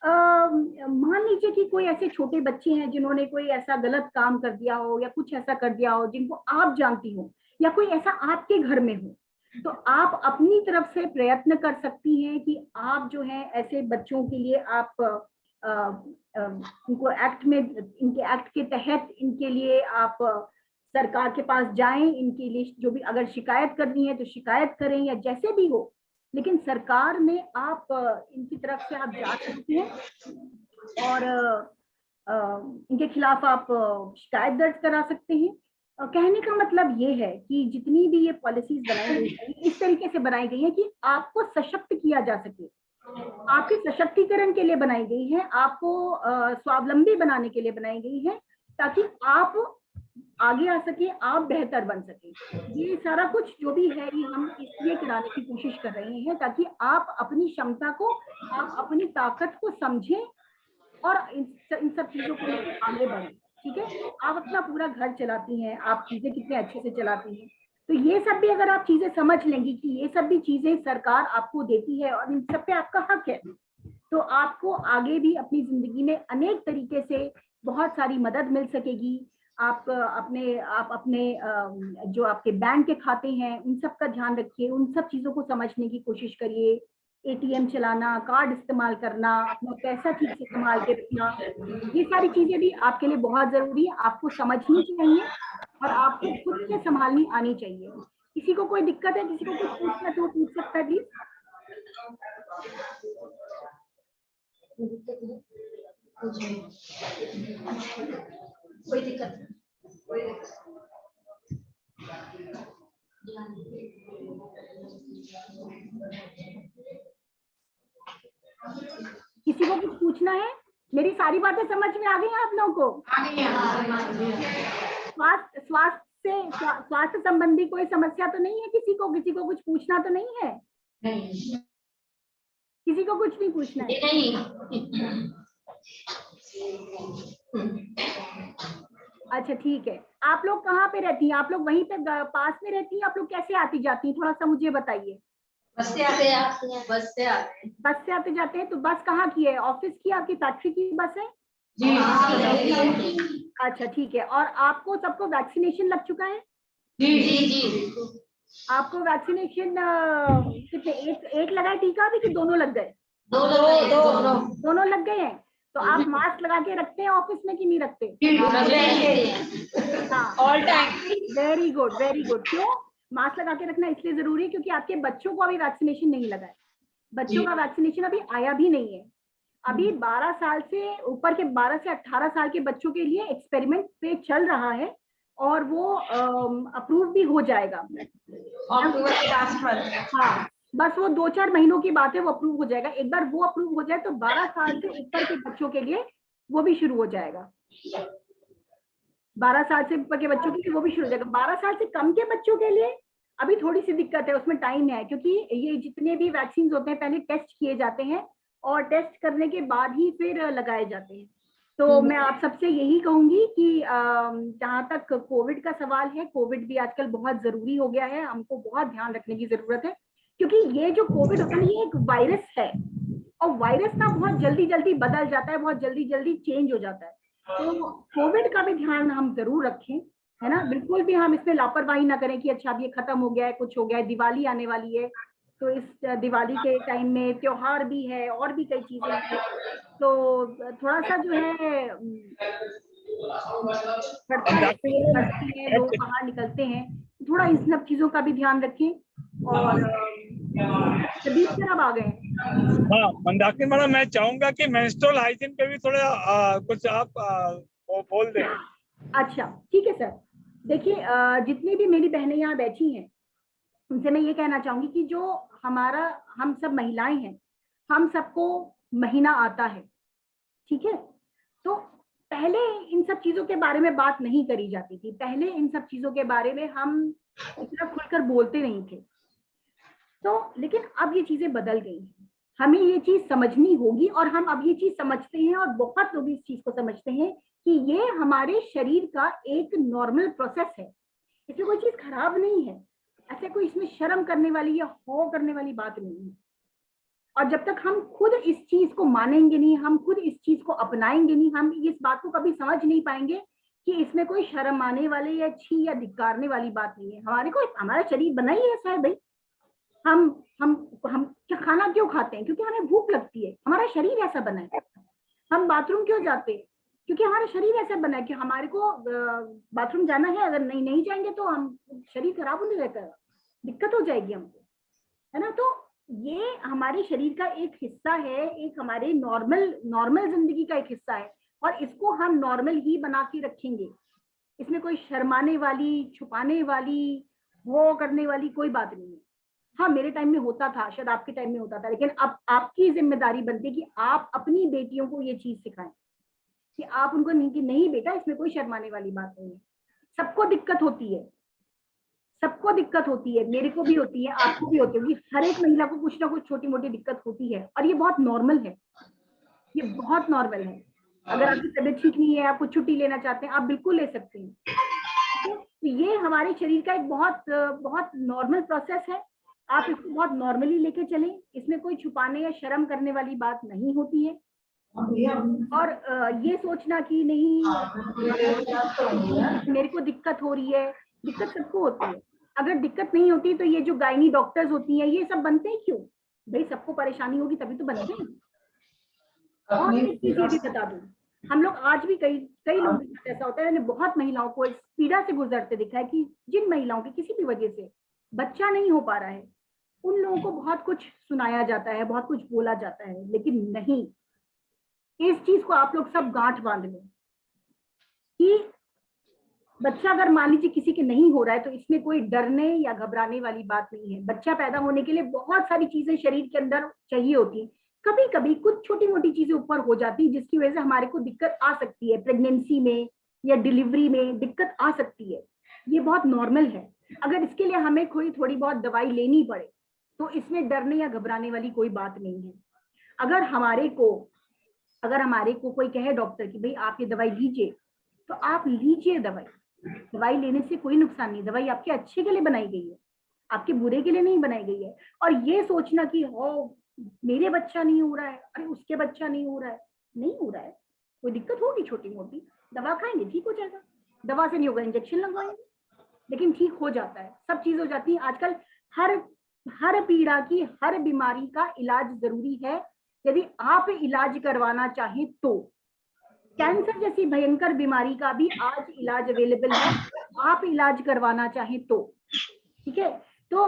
मान लीजिए कि कोई ऐसे छोटे बच्चे हैं जिन्होंने कोई ऐसा गलत काम कर दिया हो या कुछ ऐसा कर दिया हो जिनको आप जानती हो, या कोई ऐसा आपके घर में हो, तो आप अपनी तरफ से प्रयत्न कर सकती हैं कि आप जो है ऐसे बच्चों के लिए आप इनको इनके एक्ट के तहत इनके लिए आप सरकार के पास जाएं, इनके लिए जो भी अगर शिकायत करनी है तो शिकायत करें या जैसे भी हो, लेकिन सरकार में आप इनकी तरफ से आप जा सकते हैं और इनके खिलाफ आप शिकायत दर्ज करा सकते हैं। कहने का मतलब ये है कि जितनी भी ये पॉलिसीज बनाई गई है इस तरीके से बनाई गई है कि आपको सशक्त किया जा सके, आपके सशक्तिकरण के लिए बनाई गई है, आपको स्वावलंबी बनाने के लिए बनाई गई है, ताकि आप आगे आ सके, आप बेहतर बन सके। ये सारा कुछ जो भी है ये हम इसलिए कराने की कोशिश कर रहे हैं ताकि आप अपनी क्षमता को, आप अपनी ताकत को समझें और इन सब चीजों को लेकर आगे बढ़ें। ठीक है, आप अपना पूरा घर चलाती हैं, आप चीजें कितने अच्छे से चलाती हैं, तो ये सब भी अगर आप चीजें समझ लेंगी कि ये सब भी चीजें सरकार आपको देती है और इन सब पे आपका हक है, तो आपको आगे भी अपनी जिंदगी में अनेक तरीके से बहुत सारी मदद मिल सकेगी। आप अपने जो आपके बैंक के खाते हैं उन सब का ध्यान रखिए, उन सब चीजों को समझने की कोशिश करिए। एटीएम चलाना, कार्ड इस्तेमाल करना, अपना पैसा ठीक से संभाल के रखना, ये सारी चीजें भी आपके लिए बहुत जरूरी है, आपको समझनी चाहिए और आपको खुद से संभालनी आनी चाहिए। किसी को कोई दिक्कत है, किसी को कुछ पूछना तो पूछ सकता है प्लीज। कोई दिक्कत नहीं। किसी को कुछ पूछना है? मेरी सारी बातें समझ में आ गई हैं आप लोगों को? स्वास्थ्य संबंधी कोई समस्या तो नहीं है? किसी को कुछ पूछना तो नहीं है? नहीं, किसी को कुछ नहीं पूछना है? नहीं। अच्छा ठीक है, आप लोग कहाँ पे रहती हैं? आप लोग वहीं पे पास में रहती हैं? आप लोग कैसे आती जाती हैं, थोड़ा सा मुझे बताइए। बस से आते हैं, बस से आते हैं। बस से आते जाते हैं। तो बस कहाँ की है? ऑफिस की, आपकी फैक्ट्री की बस है? जी अच्छा ठीक है। और आपको सबको वैक्सीनेशन लग चुका है? जी जी। आपको वैक्सीनेशन कितने, एक लगा है टीका अभी कि दोनों लग गए? दोनों लग गए हैं। तो आप मास्क लगा के रखते हैं ऑफिस में कि नहीं रखते? हाँ, all time. Very good very good. क्यों मास्क लगा के रखना इसलिए जरूरी है क्योंकि आपके बच्चों को अभी वैक्सीनेशन नहीं लगा है। बच्चों का वैक्सीनेशन अभी आया भी नहीं है। अभी 12 साल से ऊपर के, 12 से 18 साल के बच्चों के लिए एक्सपेरिमेंट पे चल रहा है और वो अप्रूव भी हो जाएगा अक्टूबर के लास्ट मंथ। हाँ, बस वो 2-4 महीनों की बात है, वो अप्रूव हो जाएगा। एक बार वो अप्रूव हो जाए तो 12 साल से ऊपर के बच्चों के लिए वो भी शुरू हो जाएगा। 12 साल से ऊपर के बच्चों के लिए वो भी शुरू हो जाएगा। 12 साल से कम के बच्चों के लिए अभी थोड़ी सी दिक्कत है, उसमें टाइम है, क्योंकि ये जितने भी वैक्सीन होते हैं पहले टेस्ट किए जाते हैं और टेस्ट करने के बाद ही फिर लगाए जाते हैं। तो मैं आप सबसे यही कहूंगी कि जहाँ तक कोविड का सवाल है, कोविड भी आजकल बहुत जरूरी हो गया है, हमको बहुत ध्यान रखने की जरूरत है, क्योंकि ये जो कोविड होता है ये एक वायरस है और वायरस ना बहुत जल्दी जल्दी बदल जाता है, बहुत जल्दी जल्दी चेंज हो जाता है। तो कोविड का भी ध्यान हम जरूर रखें, है ना। बिल्कुल भी हम इसमें लापरवाही ना करें कि अच्छा अब ये खत्म हो गया है, कुछ हो गया है, दिवाली आने वाली है, तो इस दिवाली के टाइम में त्योहार भी है और भी कई चीजें हैं, तो थोड़ा सा जो है बढ़ती है, लोग बाहर निकलते हैं, थोड़ा इन सब चीजों का भी ध्यान रखें। और शबीर सर अब आ गए हैं। हाँ मंदाकिनी मैडम, मैं चाहूंगा कि मेंस्ट्रुअल हाइजीन पे भी थोड़ा कुछ आप वो बोल दें। अच्छा ठीक है सर। देखिए जितनी भी मेरी बहनें यहाँ बैठी हैं उनसे मैं ये कहना चाहूंगी कि जो हमारा, हम सब महिलाएं हैं, हम सबको महीना आता है, ठीक है। तो पहले इन सब चीजों के बारे में बात नहीं करी जाती थी, पहले इन सब चीजों के बारे में हम इतना खुलकर बोलते नहीं थे। तो लेकिन अब ये चीजें बदल गई हैं, हमें ये चीज समझनी होगी और हम अब ये चीज समझते हैं और बहुत लोग इस चीज को समझते हैं कि ये हमारे शरीर का एक नॉर्मल प्रोसेस है, इसमें कोई चीज खराब नहीं है, ऐसे कोई इसमें शर्म करने वाली या हो करने वाली बात नहीं है। और जब तक हम खुद इस चीज को मानेंगे नहीं, हम खुद इस चीज को अपनाएंगे नहीं, हम इस बात को कभी समझ नहीं पाएंगे कि इसमें कोई शर्म आने वाले या छी या धिक्कारने वाली बात नहीं है। हमारे को, हमारा शरीर बना ही ऐसा है भाई। हम क्या खाना क्यों खाते हैं? क्योंकि हमें भूख लगती है, हमारा शरीर ऐसा बना है। हम बाथरूम क्यों जाते हैं? क्योंकि हमारा शरीर ऐसा बना है कि हमारे को बाथरूम जाना है, अगर नहीं जाएंगे तो हम शरीर खराब होने लगेगा, दिक्कत हो जाएगी हमको, है ना। तो ये हमारे शरीर का एक हिस्सा है, एक हमारे नॉर्मल जिंदगी का एक हिस्सा है और इसको हम नॉर्मल ही बना के रखेंगे। इसमें कोई शर्माने वाली, छुपाने वाली, वो करने वाली कोई बात नहीं है। हाँ मेरे टाइम में होता था, शायद आपके टाइम में होता था, लेकिन अब आपकी जिम्मेदारी बनती है कि आप अपनी बेटियों को ये चीज सिखाएं कि आप उनको नहीं, कि नहीं बेटा इसमें कोई शर्माने वाली बात नहीं है। सबको दिक्कत होती है, सबको दिक्कत होती है, मेरे को भी होती है, आपको भी होती होगी, हर एक महिला को कुछ ना कुछ छोटी मोटी दिक्कत होती है और ये बहुत नॉर्मल है, ये बहुत नॉर्मल है। अगर आपकी तबीयत ठीक नहीं है, आप कुछ छुट्टी लेना चाहते हैं, आप बिल्कुल ले सकते हैं। तो ये हमारे शरीर का एक बहुत नॉर्मल प्रोसेस है, आप इसको बहुत नॉर्मली लेके चलें, इसमें कोई छुपाने या शर्म करने वाली बात नहीं होती है। और ये सोचना कि नहीं मेरे को दिक्कत हो रही है, दिक्कत सबको होती है। अगर दिक्कत नहीं होती तो ये जो गायनी डॉक्टर्स होती हैं ये सब बनते हैं क्यों? भाई सबको परेशानी होगी तभी तो बनते हैं। और एक चीज ये भी बता दूं, हम लोग आज भी कई लोग ऐसा होता है, मैंने बहुत महिलाओं को इस पीड़ा से गुजरते देखा है कि जिन महिलाओं की किसी भी वजह से बच्चा नहीं हो पा रहा है, उन लोगों को बहुत कुछ सुनाया जाता है, बहुत कुछ बोला जाता है, लेकिन नहीं, इस चीज को आप लोग सब गांठ बांध लें कि बच्चा अगर मान लीजिए किसी के नहीं हो रहा है तो इसमें कोई डरने या घबराने वाली बात नहीं है। बच्चा पैदा होने के लिए बहुत सारी चीजें शरीर के अंदर चाहिए होती है, कभी कभी कुछ छोटी मोटी चीजें ऊपर हो जाती है जिसकी वजह से हमारे को दिक्कत आ सकती है, प्रेगनेंसी में या डिलीवरी में दिक्कत आ सकती है, ये बहुत नॉर्मल है। अगर इसके लिए हमें कोई थोड़ी बहुत दवाई लेनी पड़े तो इसमें डरने या घबराने वाली कोई बात नहीं है। अगर हमारे को कोई कहे डॉक्टर कि भाई आप ये दवाई लीजिए, तो आप लीजिए दवाई, दवाई लेने से कोई नुकसान नहीं, दवाई आपके अच्छे के लिए बनाई गई है। आपके बुरे के लिए नहीं बनाई गई है। और ये सोचना कि हो मेरे बच्चा नहीं हो रहा है, अरे उसके बच्चा नहीं हो रहा है, नहीं हो रहा है, कोई दिक्कत होगी छोटी मोटी, दवा खाएंगे ठीक हो जाएगा, दवा से नहीं होगा इंजेक्शन लगवाएंगे, लेकिन ठीक हो जाता है, सब चीज हो जाती है। आजकल हर पीड़ा की, हर बीमारी का इलाज जरूरी है, यदि आप इलाज करवाना चाहें तो। कैंसर जैसी भयंकर बीमारी का भी आज इलाज अवेलेबल है, आप इलाज करवाना चाहें तो, ठीक है। तो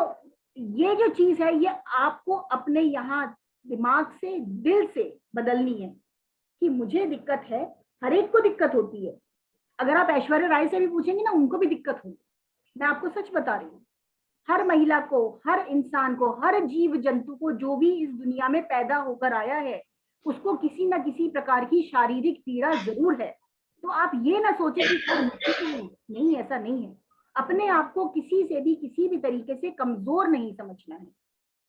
ये जो चीज है ये आपको अपने यहाँ दिमाग से, दिल से बदलनी है कि मुझे दिक्कत है, हर एक को दिक्कत होती है। अगर आप ऐश्वर्या राय से भी पूछेंगे ना, उनको भी दिक्कत होगी, मैं आपको सच बता रही हूँ। हर महिला को, हर इंसान को, हर जीव जंतु को, जो भी इस दुनिया में पैदा होकर आया है, उसको किसी न किसी प्रकार की शारीरिक पीड़ा जरूर है। तो आप ये ना सोचें कि नहीं, ऐसा नहीं है। अपने आप को किसी से भी, किसी भी तरीके से कमजोर नहीं समझना है।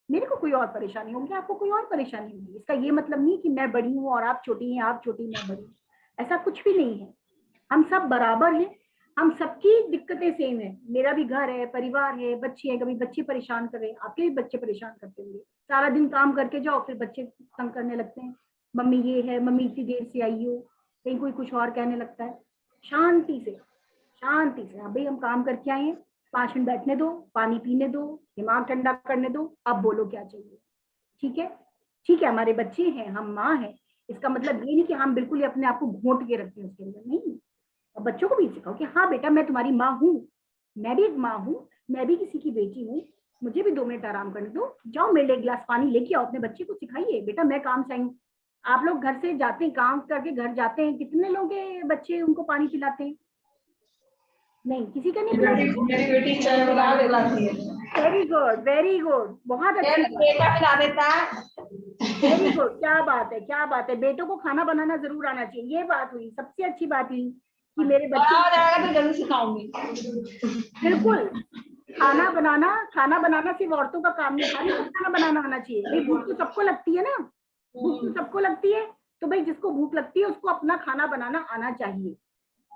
मेरे को कोई और परेशानी होगी, आपको कोई और परेशानी होगी, इसका ये मतलब नहीं कि मैं बड़ी हूँ और आप छोटी हैं, आप छोटी मैं बड़ी, ऐसा कुछ भी नहीं है। हम सब बराबर हैं, हम सबकी दिक्कतें सेम है। मेरा भी घर है, परिवार है, बच्चे हैं, कभी बच्चे परेशान कर रहे हैं, आपके भी बच्चे परेशान करते होंगे। सारा दिन काम करके जाओ, फिर बच्चे तंग करने लगते हैं, मम्मी ये है, मम्मी इतनी देर से आई हो, कहीं कोई कुछ और कहने लगता है। शांति से हाँ भाई हम काम करके आए हैं, 5 मिनट बैठने दो, पानी पीने दो, दिमाग ठंडा करने दो, अब बोलो क्या चाहिए। ठीक है, ठीक है, हमारे बच्चे हैं, हम माँ हैं, इसका मतलब ये नहीं कि हम बिल्कुल अपने आप को घोट के रखते हैं उसके अंदर, नहीं। और बच्चों को भी सिखाओ कि हाँ बेटा मैं तुम्हारी माँ हूँ, मैं भी एक माँ हूँ, मैं भी किसी की बेटी हूँ, मुझे भी 2 मिनट आराम करने दो, जाओ मेरे लिए एक गिलास पानी लेके आओ। अपने बच्चे को सिखाइए, बेटा मैं काम से आई हूँ। आप लोग घर से जाते हैं, काम करके घर जाते हैं, कितने लोग के बच्चे उनको पानी पिलाते हैं? नहीं, किसी का नहीं पिलाते। मेरी बेटी चाय बना के लाती है। वेरी गुड, वेरी गुड, बहुत अच्छी बात, बेटा पिला देता है। वेरी गुड, क्या बात है, क्या बात है। बेटों को खाना बनाना जरूर आना चाहिए, ये बात हुई, सबसे अच्छी बात हुई कि मेरे बच्चे तो जरूर सिखाऊंगी। बिल्कुल। खाना बनाना सिर्फ औरतों का काम नहीं, हर एक को खाना बनाना आना चाहिए। भाई भूख तो सबको लगती है ना, भूख तो सबको लगती है, तो भाई जिसको भूख लगती है उसको अपना खाना बनाना आना चाहिए।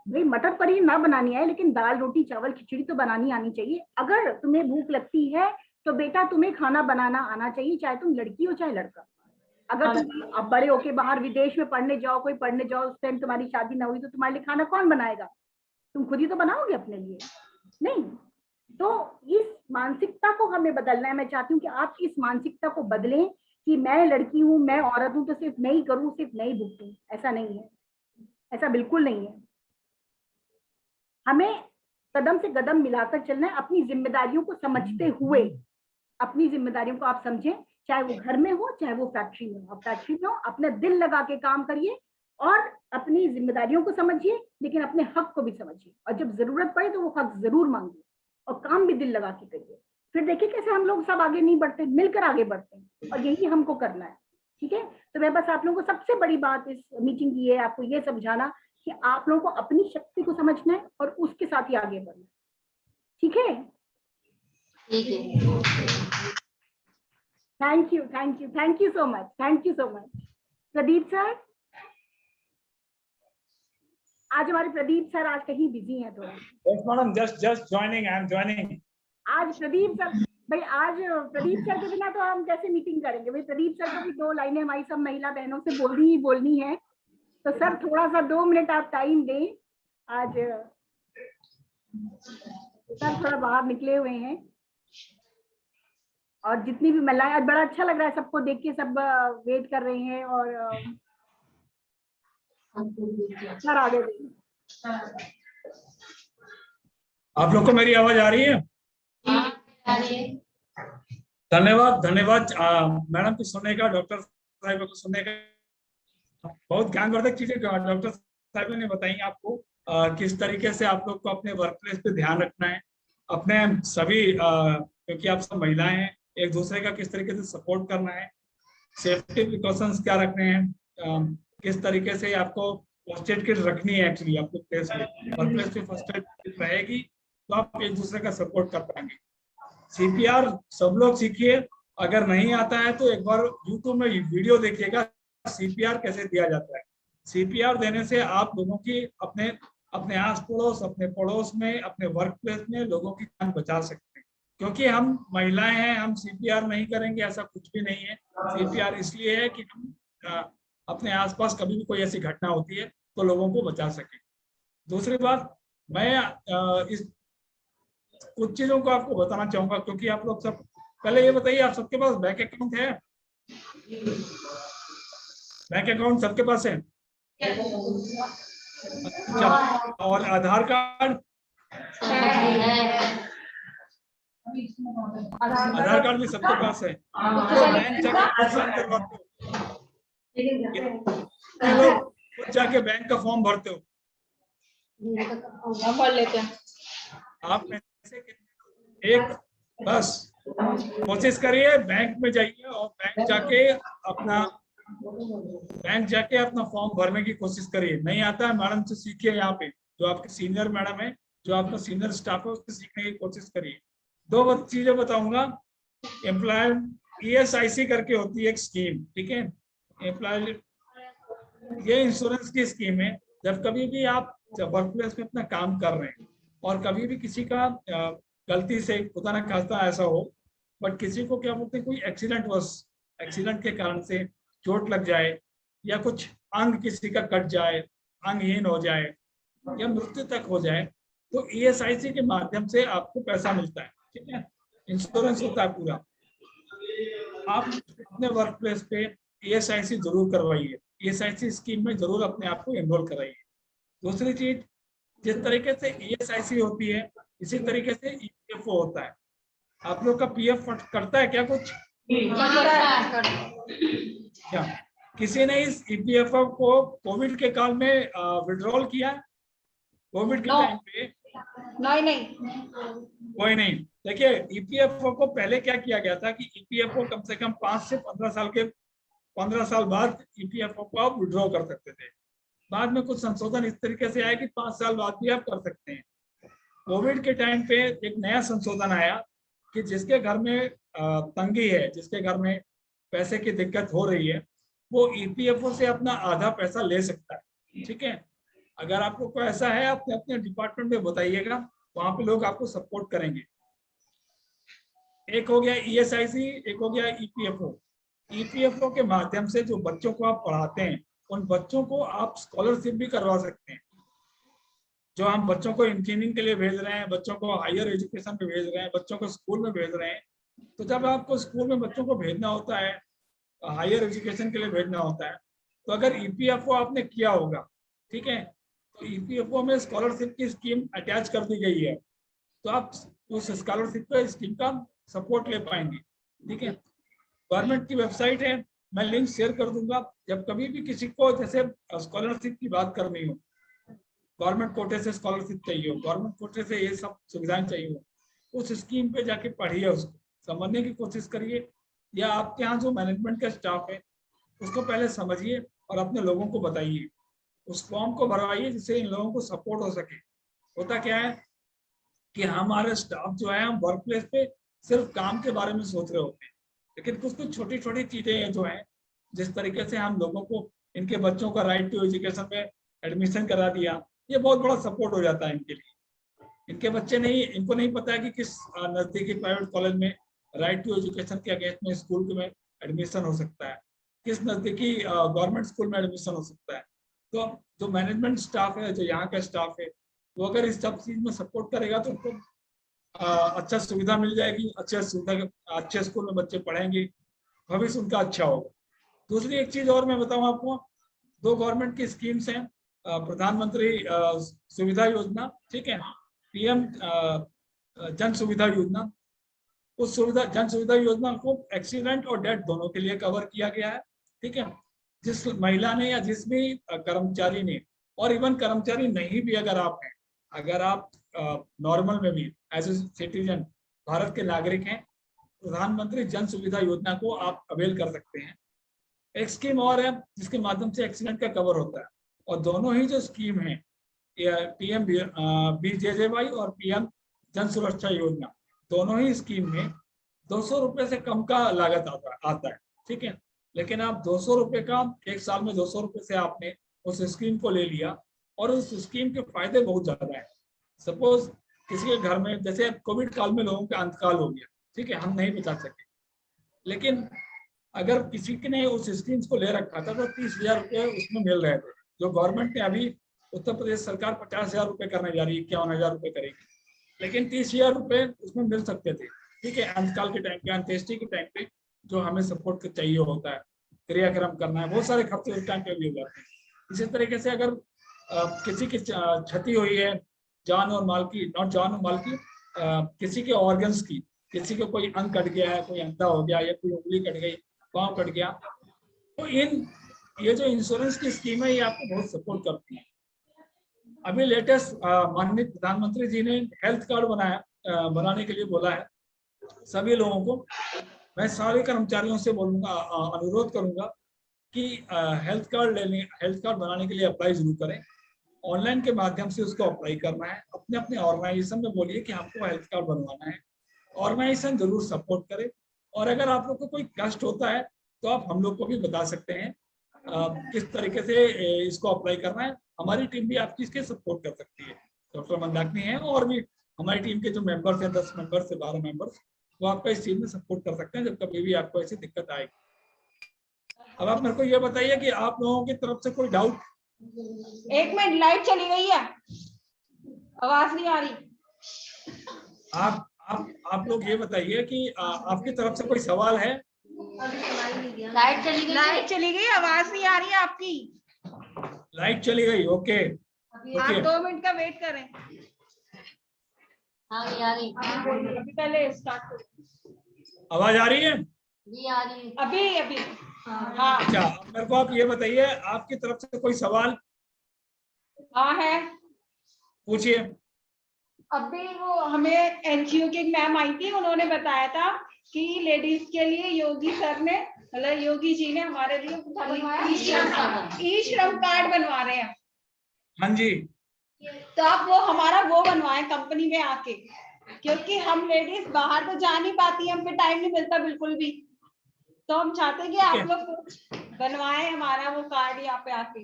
भाई मटर पनीर ना बनानी आए, लेकिन दाल रोटी चावल खिचड़ी तो बनानी आनी चाहिए। अगर तुम्हें भूख लगती है तो बेटा तुम्हें खाना बनाना आना चाहिए, चाहे तुम लड़की हो चाहे लड़का। अगर तुम अब बड़े होके बाहर विदेश में पढ़ने जाओ, कोई पढ़ने जाओ, उस टाइम तुम्हारी शादी ना हुई, तो तुम्हारे लिए खाना कौन बनाएगा? तुम खुद ही तो बनाओगे अपने लिए, नहीं। तो इस मानसिकता को हमें बदलना है। मैं चाहती हूँ कि आप इस मानसिकता को बदलें कि मैं लड़की हूँ, मैं औरत हूँ, तो सिर्फ मैं ही करूँ, सिर्फ मैं ही भुगतूं। ऐसा नहीं है, ऐसा बिल्कुल नहीं है। हमें कदम से कदम मिलाकर चलना है, अपनी जिम्मेदारियों को समझते हुए। अपनी जिम्मेदारियों को आप समझें, चाहे वो घर में हो चाहे वो फैक्ट्री में हो। फैक्ट्री में हो, अपने दिल लगा के काम करिए और अपनी जिम्मेदारियों को समझिए, लेकिन अपने हक को भी समझिए। और जब जरूरत पड़े तो वो हक जरूर मांगिए और काम भी दिल लगा के करिए। फिर देखिए कैसे हम लोग सब आगे नहीं बढ़ते, मिलकर आगे बढ़ते हैं, और यही हमको करना है। ठीक है, तो मैं बस आप लोगों को सबसे बड़ी बात इस मीटिंग की है, आपको ये समझाना कि आप लोगों को अपनी शक्ति को समझना है और उसके साथ ही आगे बढ़ना है। ठीक है, ठीक है। Thank you, thank you, thank you so much, thank you so much. Pradeep sir, आज हमारे प्रदीप सर आज कहीं बिजी हैं थोड़ा। Yes, madam, just joining. I am joining. आज प्रदीप सर, भाई आज प्रदीप सर के बिना तो हम कैसे मीटिंग करेंगे? भाई प्रदीप सर को भी 2 लाइनें हमारी सब महिला बहनों से बोलनी है। तो सर थोड़ा सा 2 मिनट आप टाइम दें। आज सर थोड़ा बाहर निकले हुए हैं, और जितनी भी महिलाएं, आज बड़ा अच्छा लग रहा है सबको देख के, सब वेट कर रहे हैं। और सर आगे आप लोग को मेरी आवाज आ रही है? धन्यवाद, धन्यवाद मैडम को सुनने का, डॉक्टर साहिबा को सुनने का। बहुत ज्ञानवर्धक चीजें डॉक्टर साहिबा ने बताई आपको, किस तरीके से आप लोग को अपने वर्क प्लेस पे ध्यान रखना है, अपने सभी क्योंकि आप सब महिलाएं हैं, एक दूसरे का किस तरीके से सपोर्ट करना है, सेफ्टी प्रिकॉशंस क्या रखने हैं, किस तरीके से आपको फर्स्ट एड किट रखनी है। एक्चुअली आपको प्लेस पे, वर्क प्लेस पे फर्स्ट एड किट रहेगी तो आप एक दूसरे का सपोर्ट कर पाएंगे। सीपीआर सब लोग सीखिए, अगर नहीं आता है तो एक बार यूट्यूब में वीडियो देखिएगा सीपीआर कैसे दिया जाता है। सीपीआर देने से आप लोगों की अपने आस पड़ोस, अपने पड़ोस में, अपने वर्क प्लेस में लोगों की जान बचा सकते हैं, क्योंकि हम महिलाएं हैं, हम सीपीआर नहीं करेंगे ऐसा कुछ भी नहीं है। सीपीआर इसलिए है कि हम अपने आसपास कभी भी कोई ऐसी घटना होती है तो लोगों को बचा सके। दूसरी बात, मैं इस कुछ चीजों को आपको बताना चाहूंगा, क्योंकि आप लोग सब, पहले ये बताइए आप सबके पास बैंक अकाउंट है? बैंक अकाउंट सबके पास है? अच्छा, और आधार कार्ड? आधार कार्ड भी सबके पास है? तो बैंक जाके खुद साइन करवाते हो? कितने लोग खुद जाके बैंक का फॉर्म भरते हो? भर लेते हैं। आप में से कितने? एक? बस कोशिश करिए, बैंक में जाइए और बैंक जाके अपना फॉर्म भरने की कोशिश करिए। नहीं आता है, मैडम से सीखिए, यहाँ पे जो आपके सीनियर मैडम है, जो आपका सीनियर स्टाफ है, उससे सीखने की कोशिश करिए। दो चीजें बताऊंगा। एम्प्लॉय ESIC करके होती है एक स्कीम, ठीक है? एम्प्लॉय, ये इंश्योरेंस की स्कीम है। जब कभी भी आप वर्क प्लेस में अपना काम कर रहे हैं और कभी भी किसी का गलती से खुदा ना खास्ता ऐसा हो, बट किसी को क्या बोलते हैं, कोई एक्सीडेंट के कारण से चोट लग जाए या कुछ अंग किसी का कट जाए, अंगहीन हो जाए या मृत्यु तक हो जाए, तो ESIC के माध्यम से आपको पैसा मिलता है, ठीक है? इंश्योरेंस होता है पूरा। आप अपने वर्क प्लेस पे ESIC जरूर करवाइए, ESIC स्कीम में जरूर अपने आप को एनरोल कराइए। दूसरी चीज, जिस तरीके से ESIC होती है इसी तरीके से EPFO होता है। आप लोग का PF करता है क्या कुछ? क्या किसी ने इस EPFO को कोविड के काल में विड्रॉल किया? कोविड के टाइम पे नहीं कोई नहीं। देखिए, EPFO को पहले क्या किया गया था कि EPFO कम से कम 5 से 15 साल बाद EPFO को आप विड्रॉ कर सकते थे। बाद में कुछ संशोधन इस तरीके से आया कि 5 साल बाद भी आप कर सकते हैं। कोविड के टाइम पे एक नया संशोधन आया कि जिसके घर में तंगी है, जिसके घर में पैसे की दिक्कत हो रही है, वो EPFO से अपना आधा पैसा ले सकता है, ठीक है? अगर आपको कोई ऐसा है, आप अपने डिपार्टमेंट में बताइएगा, वहां पे लोग आपको सपोर्ट करेंगे। एक हो गया ESIC, एक हो गया EPFO। EPFO के माध्यम से जो बच्चों को आप पढ़ाते हैं, उन बच्चों को आप स्कॉलरशिप भी करवा सकते हैं। जो हम बच्चों को इंजीनियरिंग के लिए भेज रहे हैं, बच्चों को हायर एजुकेशन में भेज रहे हैं, बच्चों को स्कूल में भेज रहे हैं, तो जब आपको स्कूल में बच्चों को भेजना होता है, हायर एजुकेशन के लिए भेजना होता है, तो अगर EPFO आपने किया होगा, ठीक है, तो EPFO में स्कॉलरशिप की स्कीम अटैच कर दी गई है, तो आप उस स्कॉलरशिप का स्कीम का सपोर्ट ले पाएंगे, ठीक है? गवर्नमेंट की वेबसाइट है, मैं लिंक शेयर कर दूंगा। जब कभी भी किसी को जैसे स्कॉलरशिप की बात करनी हो, गवर्नमेंट कोटे से स्कॉलरशिप चाहिए हो, गवर्नमेंट कोटे से ये सब सुविधाएं चाहिए हो, उस स्कीम पे जाके पढ़िए, उसको समझने की कोशिश करिए, या आपके यहाँ जो मैनेजमेंट का स्टाफ है उसको पहले समझिए और अपने लोगों को बताइए, उस फॉर्म को भरवाइए जिससे इन लोगों को सपोर्ट हो सके। होता क्या है कि हमारे स्टाफ जो है, हम वर्क प्लेस पे सिर्फ काम के बारे में सोच रहे होते हैं, लेकिन कुछ छोटी छोटी चीजें जो है, जिस तरीके से हम लोगों को इनके बच्चों का राइट टू एजुकेशन में एडमिशन करा दिया, ये बहुत बड़ा सपोर्ट हो जाता है इनके लिए। इनके बच्चे नहीं, इनको नहीं पता है कि किस नजदीकी प्राइवेट कॉलेज में राइट टू एजुकेशन के अगेंस्ट में स्कूल में एडमिशन हो सकता है, किस नजदीकी गवर्नमेंट स्कूल में एडमिशन हो सकता है। तो जो मैनेजमेंट स्टाफ है, जो यहाँ का स्टाफ है, वो अगर इस सब चीज में सपोर्ट करेगा तो उनको अच्छा सुविधा मिल जाएगी, अच्छे स्कूल में बच्चे पढ़ेंगे, भविष्य उनका अच्छा होगा। दूसरी एक चीज और मैं बताऊं आपको, 2 गवर्नमेंट की स्कीम्स हैं, प्रधानमंत्री सुविधा योजना, ठीक है, PM जन सुविधा योजना। उस जन सुविधा योजना को एक्सीडेंट और डेथ दोनों के लिए कवर किया गया है, ठीक है? जिस महिला ने या जिस भी कर्मचारी ने, और इवन कर्मचारी नहीं भी अगर आप हैं, अगर आप नॉर्मल में भी एज ए सिटीजन भारत के नागरिक हैं, प्रधानमंत्री जन सुविधा योजना को आप अवेल कर सकते हैं। एक स्कीम और है जिसके माध्यम से एक्सीडेंट का कवर होता है, और दोनों ही जो स्कीम है, PMBJJY और PM जन सुरक्षा योजना, दोनों ही स्कीम में 200 रुपए से कम का लागत आता है, ठीक है? लेकिन आप 200 रुपए का एक साल में 200 रुपए से आपने उस स्कीम को ले लिया, और उस स्कीम के फायदे बहुत ज्यादा है। सपोज किसी के घर में, जैसे कोविड काल में लोगों का अंतकाल हो गया, ठीक है, हम नहीं बचा सके, लेकिन अगर किसी ने उस स्कीम को ले रखा था तो 30,000 रुपये उसमें मिल रहे थे, जो गवर्नमेंट ने अभी उत्तर प्रदेश सरकार 50,000 रुपये करने जा रही है, 51,000 रुपये करेगी, लेकिन 30,000 रुपये उसमें मिल सकते थे, ठीक है, अंतकाल के टाइम पे, अंत्येष्टि के टाइम पे जो हमें सपोर्ट चाहिए होता है, क्रियाक्रम करना है, बहुत सारे खर्चे उस टाइम पे भी हो जाते हैं। इसी तरीके से अगर किसी की क्षति हुई है जान और माल की, नॉट जान और माल की, किसी के ऑर्गन्स की, किसी को कोई अंग कट गया है, कोई अंधा हो गया या कोई उंगली कट गई, पाँव कट गया, तो ये जो इंश्योरेंस की स्कीम है ये आपको बहुत सपोर्ट करती है। अभी लेटेस्ट माननीय प्रधानमंत्री जी ने हेल्थ कार्ड बनाने के लिए बोला है सभी लोगों को। मैं सारे कर्मचारियों से बोलूंगा, अनुरोध करूंगा कि हेल्थ कार्ड बनाने के लिए अप्लाई जरूर करें। ऑनलाइन के माध्यम से उसको अप्लाई करना है। अपने अपने ऑर्गेनाइजेशन में बोलिए कि आपको हेल्थ कार्ड बनवाना है, ऑर्गेनाइजेशन जरूर सपोर्ट करे। और अगर आप लोग को कोई कष्ट होता है तो आप हम लोग को भी बता सकते हैं किस तरीके से इसको अप्लाई करना है। हमारी टीम भी आपकी इसके सपोर्ट कर सकती है। डॉक्टर मंदाकिनी है और भी हमारी टीम के जो मेंबर्स हैं, 10 मेंबर्स से 12 मेंबर्स, वो आपका इस चीज में सपोर्ट कर सकते हैं जब कभी भी आपको ऐसी दिक्कत आएगी। अब आप मेरे को ये बताइए कि आप लोगों की तरफ से कोई डाउट? एक मिनट, लाइट चली गई है, आवाज नहीं आ रही। आप लोग ये बताइए कि आपकी तरफ से कोई सवाल है? लाइट चली गई, आवाज नहीं आ रही है आपकी। लाइट चली गई, ओके आप 2 मिनट का वेट करें। आ रही अभी पहले स्टार्ट करो। आवाज आ रही है? जी आ रही है। अभी हाँ। अच्छा, मेरे को आप ये बताइए, आपकी तरफ से कोई सवाल? हाँ है, पूछिए। अभी वो हमें एनजीओ की एक मैम आई थी, उन्होंने बताया था कि लेडीज के लिए योगी सर ने, मतलब योगी जी ने हमारे लिए ई श्रम कार्ड बनवा रहे हैं। हाँ जी, तो आप वो हमारा वो बनवाएं कंपनी में आके, क्योंकि हम लेडीज बाहर तो जा नहीं पाती, हम पे टाइम नहीं मिलता बिल्कुल भी। तो हम चाहते हैं कि आप लोग कुछ बनवाएं हमारा वो कार्ड यहाँ पे आके।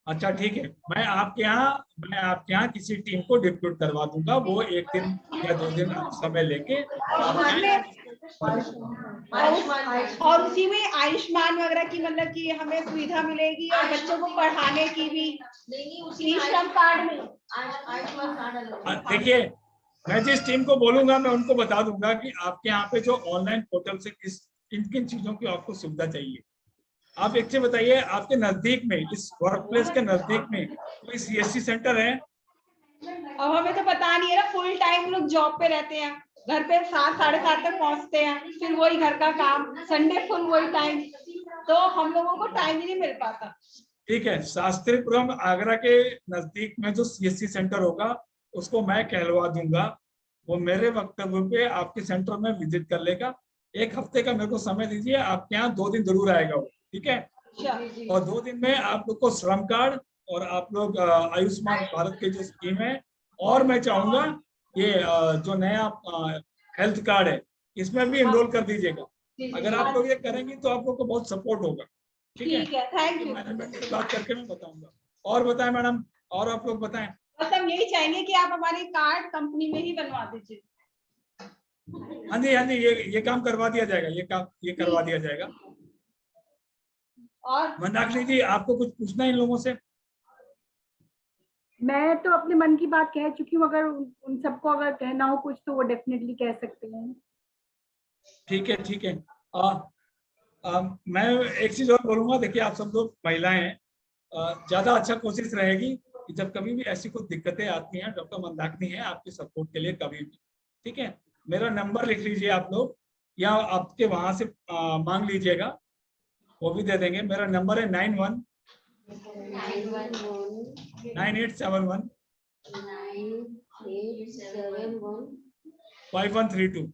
अच्छा ठीक है, मैं आपके यहाँ किसी टीम को डिप्यूट करवा दूंगा, वो 1 दिन या 2 दिन समय लेके और उसी में आयुष्मान वगैरह की मतलब कि हमें सुविधा मिलेगी और बच्चों को पढ़ाने की भी ई श्रम कार्ड में। देखिए, मैं जिस टीम को बोलूंगा मैं उनको बता दूंगा कि आपके यहाँ पे जो ऑनलाइन पोर्टल से किन किन चीजों की आपको सुविधा चाहिए। आप एक चीज बताइए, आपके नजदीक में, इस वर्क प्लेस के नजदीक में कोई सीएससी सेंटर है? अब हमें तो पता नहीं है ना, फुल टाइम लोग जॉब पे रहते हैं, घर पे 7 साढ़े 7 तक पहुंचते हैं, फिर वही घर का काम, संडे फुल वही टाइम, तो हम लोगों को टाइम ही नहीं मिल पाता। ठीक है, शास्त्रीपुरम आगरा के नजदीक में जो सीएससी सेंटर होगा उसको मैं कहलवा दूंगा, वो मेरे वक्तव्य पे आपके सेंटर में विजिट कर लेगा। 1 हफ्ते का मेरे को समय दीजिए, आपके यहाँ 2 दिन जरूर आएगा वो, ठीक है? और 2 दिन में आप लोग को श्रम कार्ड और आप लोग आयुष्मान भारत की जो स्कीम है, और मैं चाहूंगा ये जो नया हेल्थ कार्ड है इसमें भी इनरोल कर दीजिएगा। अगर आप लोग ये करेंगे तो आप लोग को बहुत सपोर्ट होगा, ठीक है? Thank you. मैनेजमेंट से बात करके मैं बताऊंगा। और बताएं मैडम, और आप लोग बताएं। बस हम यही चाहेंगे कि आप हमारी कार्ड कंपनी में ही बनवा दीजिए। हाँ जी, ये काम करवा दिया जाएगा, ये करवा दिया जाएगा। और मंदाकिनी जी, आपको कुछ पूछना है इन लोगों से? मैं तो अपने मन की बात कह चुकी हूँ, अगर उन सबको अगर कहना हो कुछ तो वो डेफिनेटली कह सकते हैं। ठीक है। मैं एक चीज और बोलूंगा, देखिए आप सब लोग महिलाएं हैं, ज्यादा अच्छा कोशिश रहेगी कि जब कभी भी ऐसी कुछ दिक्कतें आती हैं, डॉक्टर मंदाकिनी है आपके सपोर्ट के लिए कभी भी, ठीक है? मेरा नंबर लिख लीजिए आप लोग, या आपके वहां से मांग लीजिएगा, वो भी दे देंगे। मेरा नंबर है 91 9871 5132 32।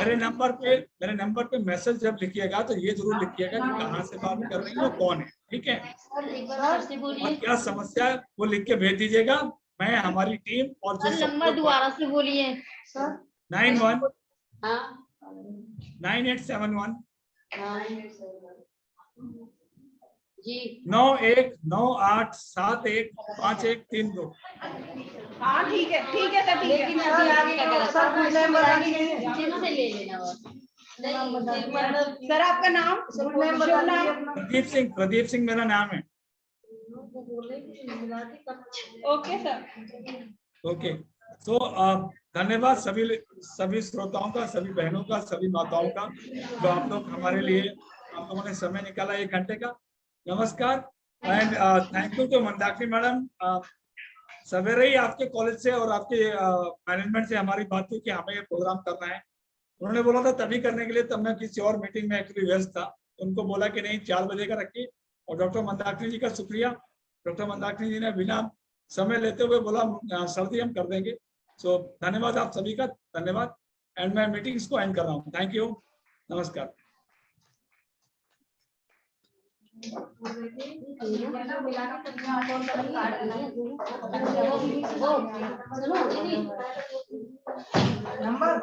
मेरे नंबर पे मैसेज जब लिखिएगा तो ये जरूर लिखिएगा कि कहाँ से बात कर रही हो, कौन है, ठीक है? और क्या समस्या है वो लिख के भेज दीजिएगा। मैं, हमारी टीम और जो नंबर दोबारा से बोलिए सर। 91 हाँ 9871 जी 9198715132। हाँ ठीक है सर, ठीक है। लेकिन अभी आगे का करा सर फुल नेम जिम से ले लेना बस। नहीं सर आपका नाम? शुभ नाम? प्रदीप सिंह मेरा नाम है। Okay sir. ओके, तो धन्यवाद सभी श्रोताओं का, सभी बहनों का, सभी माताओं का, जो आप लोग हमारे लिए आप लोगों ने समय निकाला 1 घंटे का। नमस्कार and thank you to Mandakini madam. सवेरे ही आपके कॉलेज से और आपके मैनेजमेंट से हमारी बात हुई कि हमें ये प्रोग्राम करना है। उन्होंने बोला था तभी करने के लिए, तब मैं किसी और मीटिंग में एक्चुअली व्यस्त था। उनको बोला कि नहीं 4 बजे का रखिए, और डॉक्टर मंदाकिनी जी का शुक्रिया। डॉक्टर मंदाकिनी जी ने बिना समय लेते हुए बोला सर जी हम कर देंगे। सो धन्यवाद आप सभी का, धन्यवाद। एंड मैं मीटिंग्स को एंड कर रहा हूँ। थैंक यू, नमस्कार। नंबर